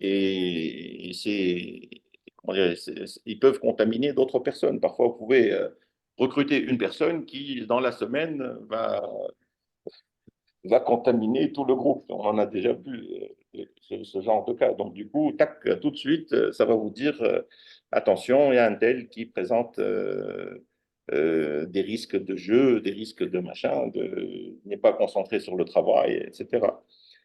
Et comment dire, ils peuvent contaminer d'autres personnes. Parfois, vous pouvez recruter une personne qui, dans la semaine, va contaminer tout le groupe. On en a déjà vu ce genre de cas. Donc, du coup, tac, tout de suite, ça va vous dire attention, il y a un tel qui présente des risques de jeu, des risques de machin, n'est pas concentré sur le travail, etc.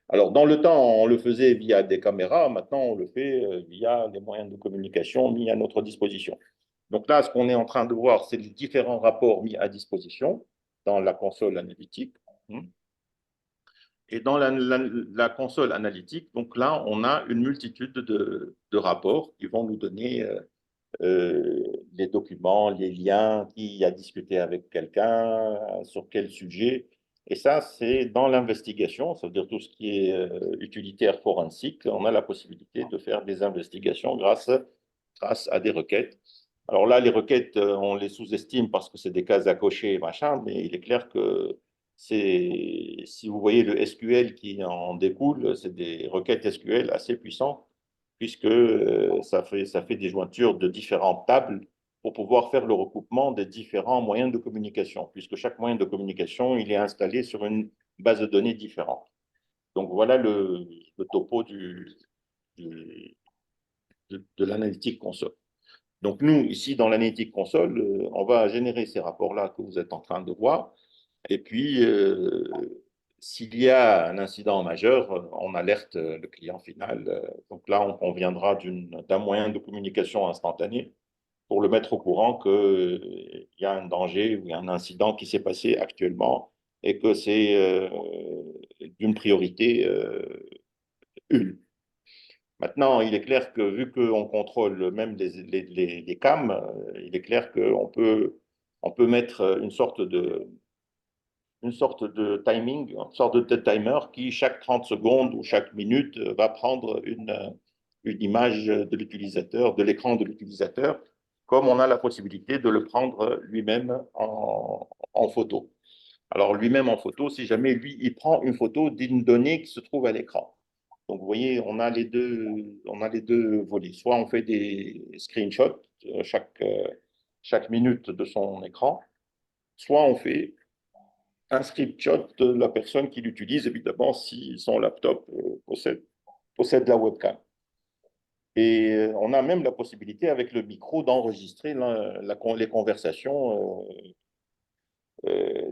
Alors, dans le temps, on le faisait via des caméras. Maintenant, on le fait via les moyens de communication mis à notre disposition. Donc là, ce qu'on est en train de voir, c'est les différents rapports mis à disposition dans la console analytique. Et dans la console analytique, donc là, on a une multitude de rapports qui vont nous donner les documents, les liens, qui a discuté avec quelqu'un, sur quel sujet. Et ça, c'est dans l'investigation, ça veut dire tout ce qui est utilitaire forensique, on a la possibilité de faire des investigations grâce à des requêtes. Alors là, les requêtes, on les sous-estime parce que c'est des cases à cocher, machin, mais il est clair que si vous voyez le SQL qui en découle, c'est des requêtes SQL assez puissantes puisque ça fait des jointures de différentes tables pour pouvoir faire le recoupement des différents moyens de communication, puisque chaque moyen de communication, il est installé sur une base de données différente. Donc voilà le topo de l'analytique console. Donc nous, ici, dans l'analytique console, on va générer ces rapports-là que vous êtes en train de voir. Et puis, s'il y a un incident majeur, on alerte le client final. Donc là, on conviendra d'un moyen de communication instantané pour le mettre au courant qu'il y a un danger ou un incident qui s'est passé actuellement et que c'est d'une priorité une. Maintenant, il est clair que vu qu'on contrôle même les cams, il est clair on peut mettre une sorte de timing, une sorte de timer qui, chaque 30 secondes ou chaque minute, va prendre une image de l'utilisateur, de l'écran de l'utilisateur, comme on a la possibilité de le prendre lui-même en photo. Alors, lui-même en photo, si jamais lui, il prend une photo d'une donnée qui se trouve à l'écran. Donc, vous voyez, on a les deux volets. Soit on fait des screenshots chaque minute de son écran, soit on fait un screenshot de la personne qui l'utilise, évidemment, si son laptop possède la webcam. Et on a même la possibilité, avec le micro, d'enregistrer les conversations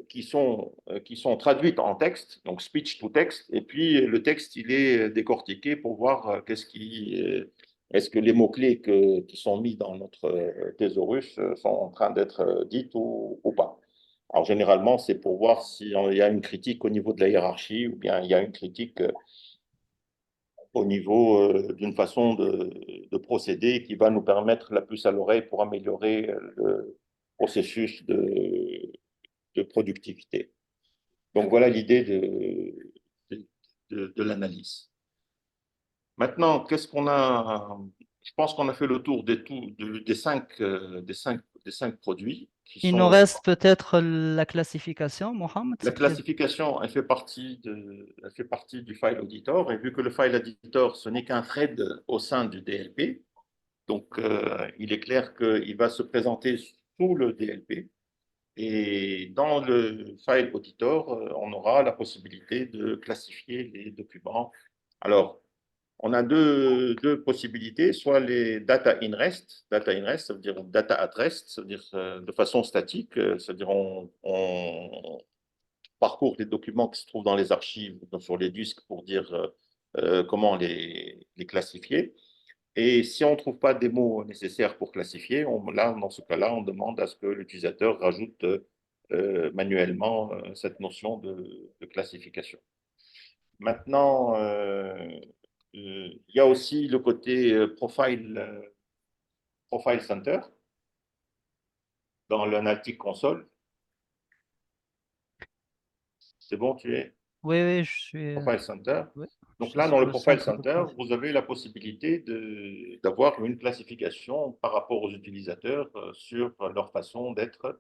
qui sont traduites en texte, donc speech to text, et puis le texte, il est décortiqué pour voir est-ce que les mots-clés qui sont mis dans notre thésaurus sont en train d'être dites ou pas. Alors généralement, c'est pour voir s'il y a une critique au niveau de la hiérarchie ou bien il y a une critique au niveau d'une façon de procéder qui va nous permettre la puce à l'oreille pour améliorer le processus de productivité. Donc voilà l'idée de l'analyse. Maintenant, qu'est-ce qu'on a? Je pense qu'on a fait le tour des cinq produits qui Il nous sont. reste peut-être la classification, Mohamed. La classification, elle fait partie du file auditor, et vu que le file auditor, ce n'est qu'un thread au sein du DLP, donc il est clair qu'il va se présenter sous le DLP. Et dans le file auditor, on aura la possibilité de classifier les documents. Alors, on a deux possibilités, soit les data in rest, ça veut dire data at rest, ça veut dire de façon statique, c'est-à-dire on parcourt les documents qui se trouvent dans les archives, sur les disques, pour dire comment les classifier. Et si on ne trouve pas des mots nécessaires pour classifier, là, dans ce cas-là, on demande à ce que l'utilisateur rajoute manuellement cette notion de classification. Maintenant, il y a aussi le côté profile center dans l'analytique console. C'est bon, tu es Oui, oui, je suis, Profile Center. oui, je Donc suis là, dans sur le le Profile centre de Center, profil. vous avez la possibilité d'avoir une classification par rapport aux utilisateurs sur leur façon d'être.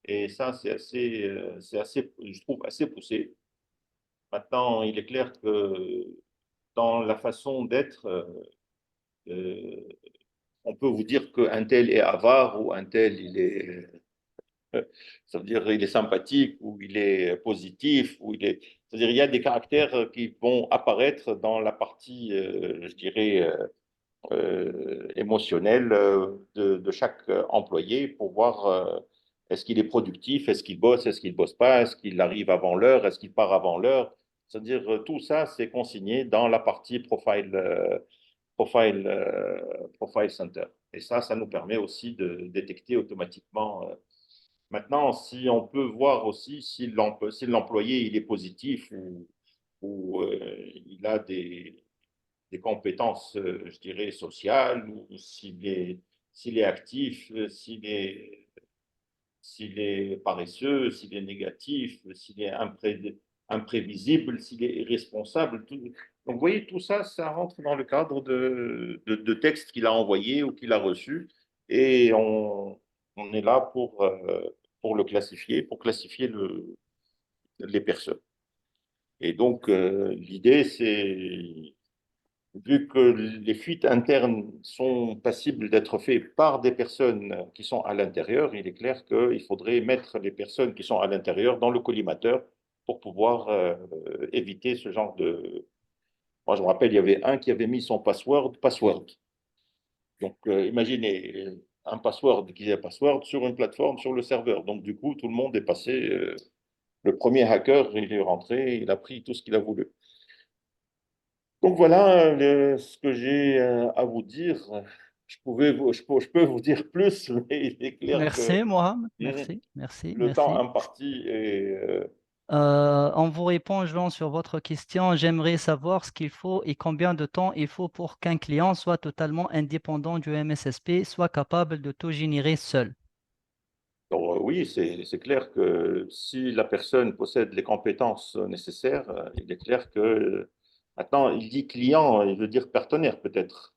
Et ça, c'est assez, je trouve, assez poussé. Maintenant, il est clair que dans la façon d'être, euh, on peut vous dire qu'un tel est avare ou un tel, ça veut dire il est sympathique ou il est positif ou il est. C'est-à-dire il y a des caractères qui vont apparaître dans la partie, je dirais, émotionnelle de chaque employé pour voir est-ce qu'il est productif, est-ce qu'il bosse pas, est-ce qu'il arrive avant l'heure, est-ce qu'il part avant l'heure. C'est-à-dire tout ça, c'est consigné dans la partie profile center. Et ça nous permet aussi de détecter automatiquement. Maintenant, si on peut voir aussi si l'employé il est positif ou il a des compétences, je dirais, sociales, ou s'il est actif, s'il est paresseux, s'il est négatif, s'il est imprévisible, s'il est irresponsable. Donc, vous voyez, tout ça, ça rentre dans le cadre de textes qu'il a envoyés ou qu'il a reçus. Et on est là pour le classifier, pour classifier les personnes. Et donc, l'idée, vu que les fuites internes sont passibles d'être faites par des personnes qui sont à l'intérieur, il est clair qu'il faudrait mettre les personnes qui sont à l'intérieur dans le collimateur pour pouvoir éviter ce genre de... Moi, je me rappelle, il y avait un qui avait mis son password. Donc, imaginez un password qui est password sur une plateforme, sur le serveur. Donc, du coup, tout le monde est passé. Le premier hacker, il est rentré, il a pris tout ce qu'il a voulu. Donc voilà ce que j'ai à vous dire. Je peux vous dire plus, mais il est clair que Merci, Mohamed. hmm, Merci, merci, le temps merci. imparti est... En vous répondant sur votre question, j'aimerais savoir ce qu'il faut et combien de temps il faut pour qu'un client soit totalement indépendant du MSSP, soit capable de tout générer seul. donc, oui, c'est clair que si la personne possède les compétences nécessaires, il est clair que... Maintenant, il dit client, il veut dire partenaire peut-être.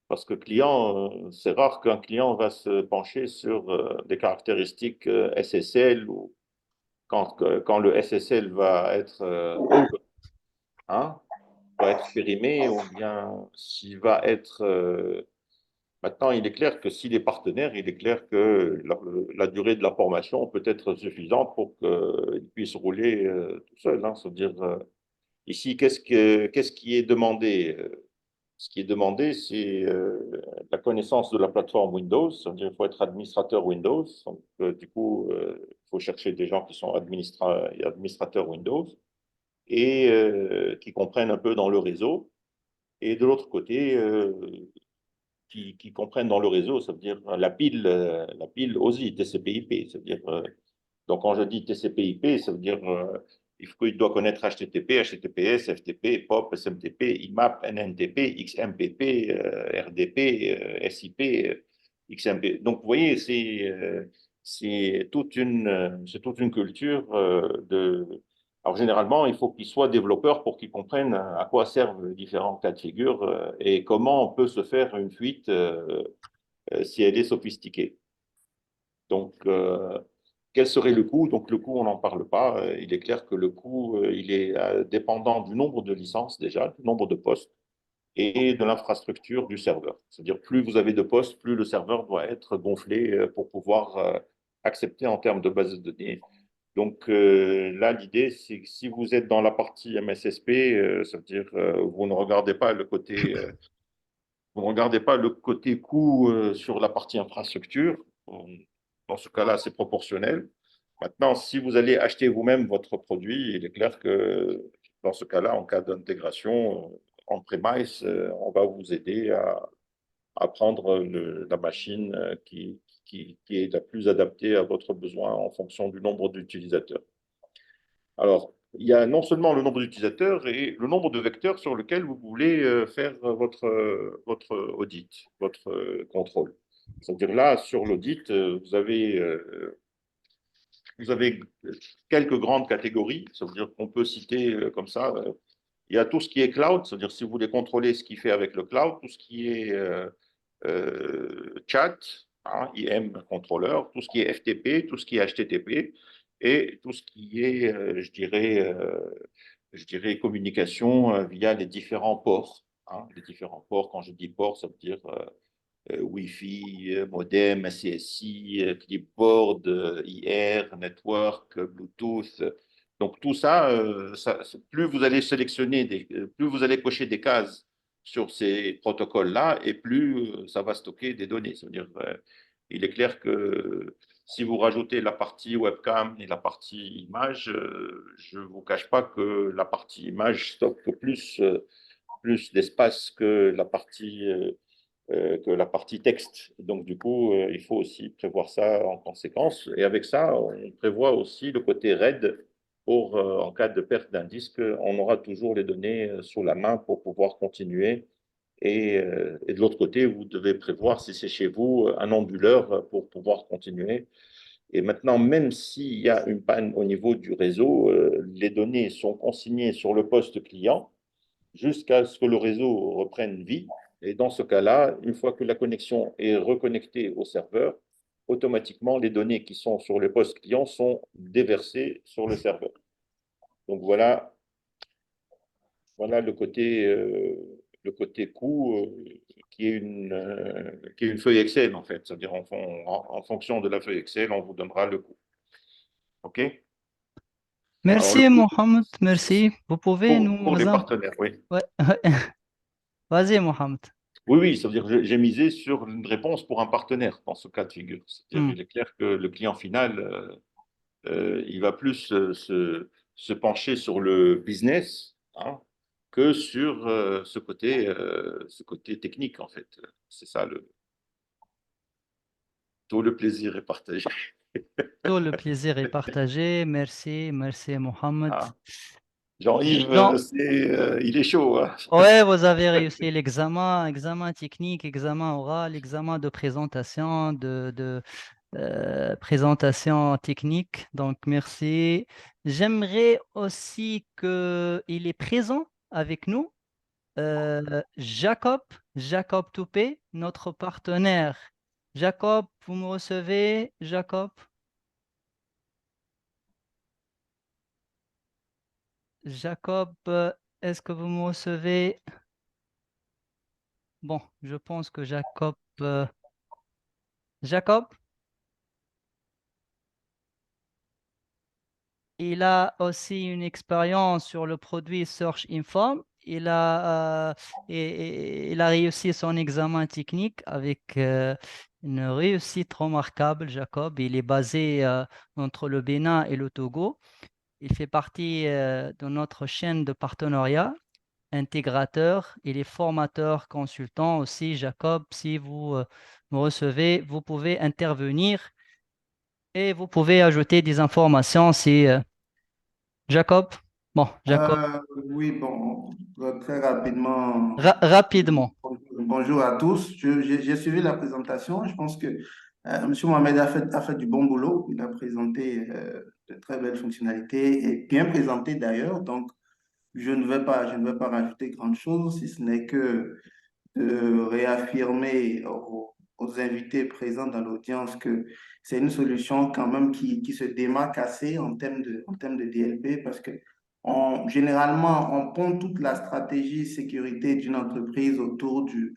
Parce que client, c'est rare qu'un client va se pencher sur des caractéristiques SSL ou quand le SSL va être over, hein, va être périmé ou bien s'il va être... Maintenant, il est clair que s'il est partenaire, il est clair que la durée de la formation peut être suffisante pour qu'il puisse rouler tout seul. Hein, c'est-à-dire, ici, qu'est-ce qui est demandé? Ce qui est demandé, c'est la connaissance de la plateforme Windows. C'est-à-dire qu'il faut être administrateur Windows. Donc, du coup, il faut chercher des gens qui sont administrateurs Windows et qui comprennent un peu dans le réseau. Et de l'autre côté, qui comprennent dans le réseau, ça veut dire la pile aussi, TCP/IP. Ça veut dire, donc, quand je dis TCP/IP, ça veut dire il doit connaître HTTP, HTTPS, FTP, POP, SMTP, IMAP, NNTP, XMPP, RDP, SIP, XMP. Donc, vous voyez, c'est toute une culture de. Alors, généralement, il faut qu'ils soient développeurs pour qu'ils comprennent à quoi servent les différents cas de figure et comment on peut se faire une fuite si elle est sophistiquée. Donc, quel serait le coût? Donc, le coût, on n'en parle pas. Il est clair que le coût, il est dépendant du nombre de licences déjà, du nombre de postes et de l'infrastructure du serveur. C'est-à-dire, plus vous avez de postes, plus le serveur doit être gonflé pour pouvoir accepter en termes de base de données. Donc, là, l'idée, c'est que si vous êtes dans la partie MSSP, ça veut dire vous ne regardez pas le côté vous ne regardez pas le côté coût sur la partie infrastructure. Dans ce cas-là, c'est proportionnel. Maintenant, si vous allez acheter vous-même votre produit, il est clair que dans ce cas-là, en cas d'intégration en premise, on va vous aider à prendre la machine qui est la plus adaptée à votre besoin en fonction du nombre d'utilisateurs. Alors, il y a non seulement le nombre d'utilisateurs et le nombre de vecteurs sur lequel vous voulez faire votre audit, votre contrôle. C'est-à-dire là, sur l'audit, vous avez quelques grandes catégories. Ça veut dire qu'on peut citer comme ça. Il y a tout ce qui est cloud, c'est-à-dire si vous voulez contrôler ce qu'il fait avec le cloud, tout ce qui est chat, hein, IM contrôleur, tout ce qui est FTP, tout ce qui est HTTP et tout ce qui est, je dirais communication via les différents ports. Hein. Les différents ports, quand je dis port, ça veut dire Wi-Fi, modem, ACSI, clipboard, IR, network, Bluetooth. Donc tout ça, plus vous allez plus vous allez cocher des cases sur ces protocoles-là, et plus ça va stocker des données. C'est-à-dire, il est clair que si vous rajoutez la partie webcam et la partie image, je ne vous cache pas que la partie image stocke plus d'espace que la partie texte. Donc, du coup, il faut aussi prévoir ça en conséquence. Et avec ça, on prévoit aussi le côté RAID pour, en cas de perte d'un disque, on aura toujours les données sous la main pour pouvoir continuer. Et de l'autre côté, vous devez prévoir, si c'est chez vous, un onduleur pour pouvoir continuer. Et maintenant, même s'il y a une panne au niveau du réseau, les données sont consignées sur le poste client jusqu'à ce que le réseau reprenne vie. Et dans ce cas-là, une fois que la connexion est reconnectée au serveur, automatiquement, les données qui sont sur le poste client sont déversées sur le serveur. Donc voilà le côté le côté coût qui est une feuille Excel, en fait. C'est-à-dire, en fonction de la feuille Excel, on vous donnera le coût. OK? Alors, le Merci, coût, Mohamed. Merci. Vous pouvez nous... pour les partenaires, oui. Ouais. Vas-y, Mohamed. Oui, oui, ça veut dire que j'ai misé sur une réponse pour un partenaire dans ce cas de figure. C'est-à-dire, Hmm. il est clair que le client final, il va plus se pencher sur le business, hein, que sur ce côté technique, en fait. C'est ça, tout le plaisir est partagé. Tout le plaisir est partagé. Merci, merci, Mohamed. Ah. Jean-Yves, Jean, il est chaud, hein. ouais, vous avez réussi l'examen, examen technique, examen oral, examen de présentation, présentation technique. Donc, merci. J'aimerais aussi qu'il est présent avec nous. Jacob, Jacob Toupé, notre partenaire. Jacob, vous me recevez, Jacob? Jacob, est-ce que vous me recevez? Bon, je pense que Jacob... Jacob, il a aussi une expérience sur le produit Search Inform. Il a réussi son examen technique avec une réussite remarquable, Jacob. Il est basé entre le Bénin et le Togo. Il fait partie de notre chaîne de partenariat, intégrateur. Il est formateur, consultant aussi. Jacob, si vous me recevez, vous pouvez intervenir et vous pouvez ajouter des informations si Jacob. Bon, Jacob, Oui, bon, très rapidement, rapidement. bonjour à tous. J'ai suivi la présentation. Je pense que M. Mohamed a fait du bon boulot. Il a présenté de très belles fonctionnalités et bien présenté d'ailleurs. Donc, je ne vais pas rajouter grand-chose, si ce n'est que de réaffirmer aux invités présents dans l'audience que c'est une solution quand même qui se démarque assez en termes de DLP parce que généralement, on pond toute la stratégie sécurité d'une entreprise autour du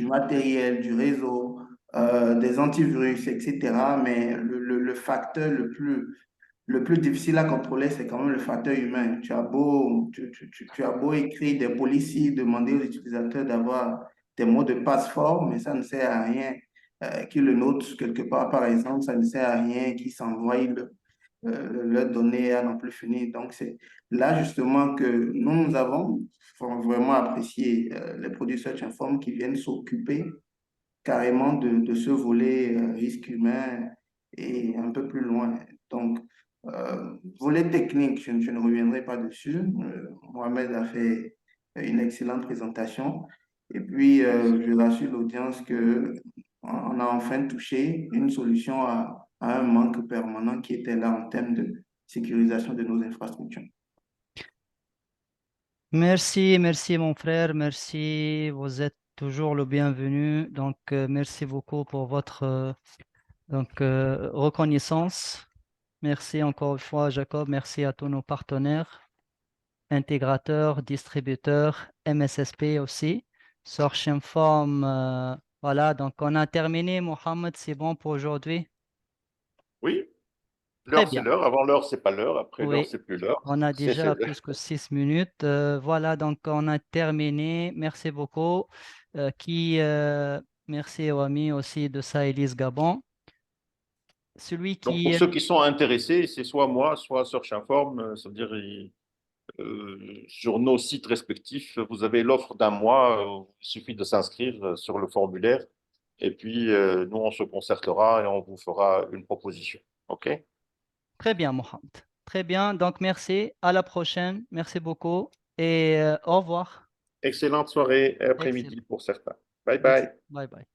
matériel, du réseau, des antivirus, etc. Mais le facteur le plus difficile à contrôler, c'est quand même le facteur humain. Tu as beau écrire des policiers, demander aux utilisateurs d'avoir des mots de passe forts, mais ça ne sert à rien qu'ils le notent quelque part, par exemple, ça ne sert à rien qu'ils s'envoient leurs données à n'en plus finir. Donc, c'est là justement que nous avons vraiment apprécié les produits Search Inform qui viennent s'occuper carrément de ce volet risque humain et un peu plus loin. Donc, volet technique, je ne reviendrai pas dessus. Mohamed a fait une excellente présentation. Et puis, je rassure l'audience que on a enfin touché une solution à un manque permanent qui était là en termes de sécurisation de nos infrastructures. Merci, merci mon frère, merci. Vous êtes toujours le bienvenu. Donc, merci beaucoup pour votre reconnaissance. Merci encore une fois, Jacob. Merci à tous nos partenaires, intégrateurs, distributeurs, MSSP aussi. Search Inform, voilà, donc on a terminé, Mohamed, c'est bon pour aujourd'hui. Oui, Très l'heure, c'est bien. l'heure. Avant l'heure, c'est pas l'heure. Après l'heure, Oui, c'est plus l'heure. on a déjà C'est plus que 6 minutes. Voilà, donc on a terminé. Merci beaucoup. Merci aux amis aussi de Sahelis Gabon. Celui Donc, qui... pour ceux qui sont intéressés, c'est soit moi, soit Search Inform. Ça veut dire, sur nos sites respectifs, vous avez l'offre d'un mois. Il suffit de s'inscrire sur le formulaire. Et puis, nous, on se concertera et on vous fera une proposition. OK? Très bien, Mohamed. Très bien, donc merci. À la prochaine. Merci beaucoup et au revoir. Excellente soirée et Excellent. après-midi pour certains. Bye bye. Bye bye.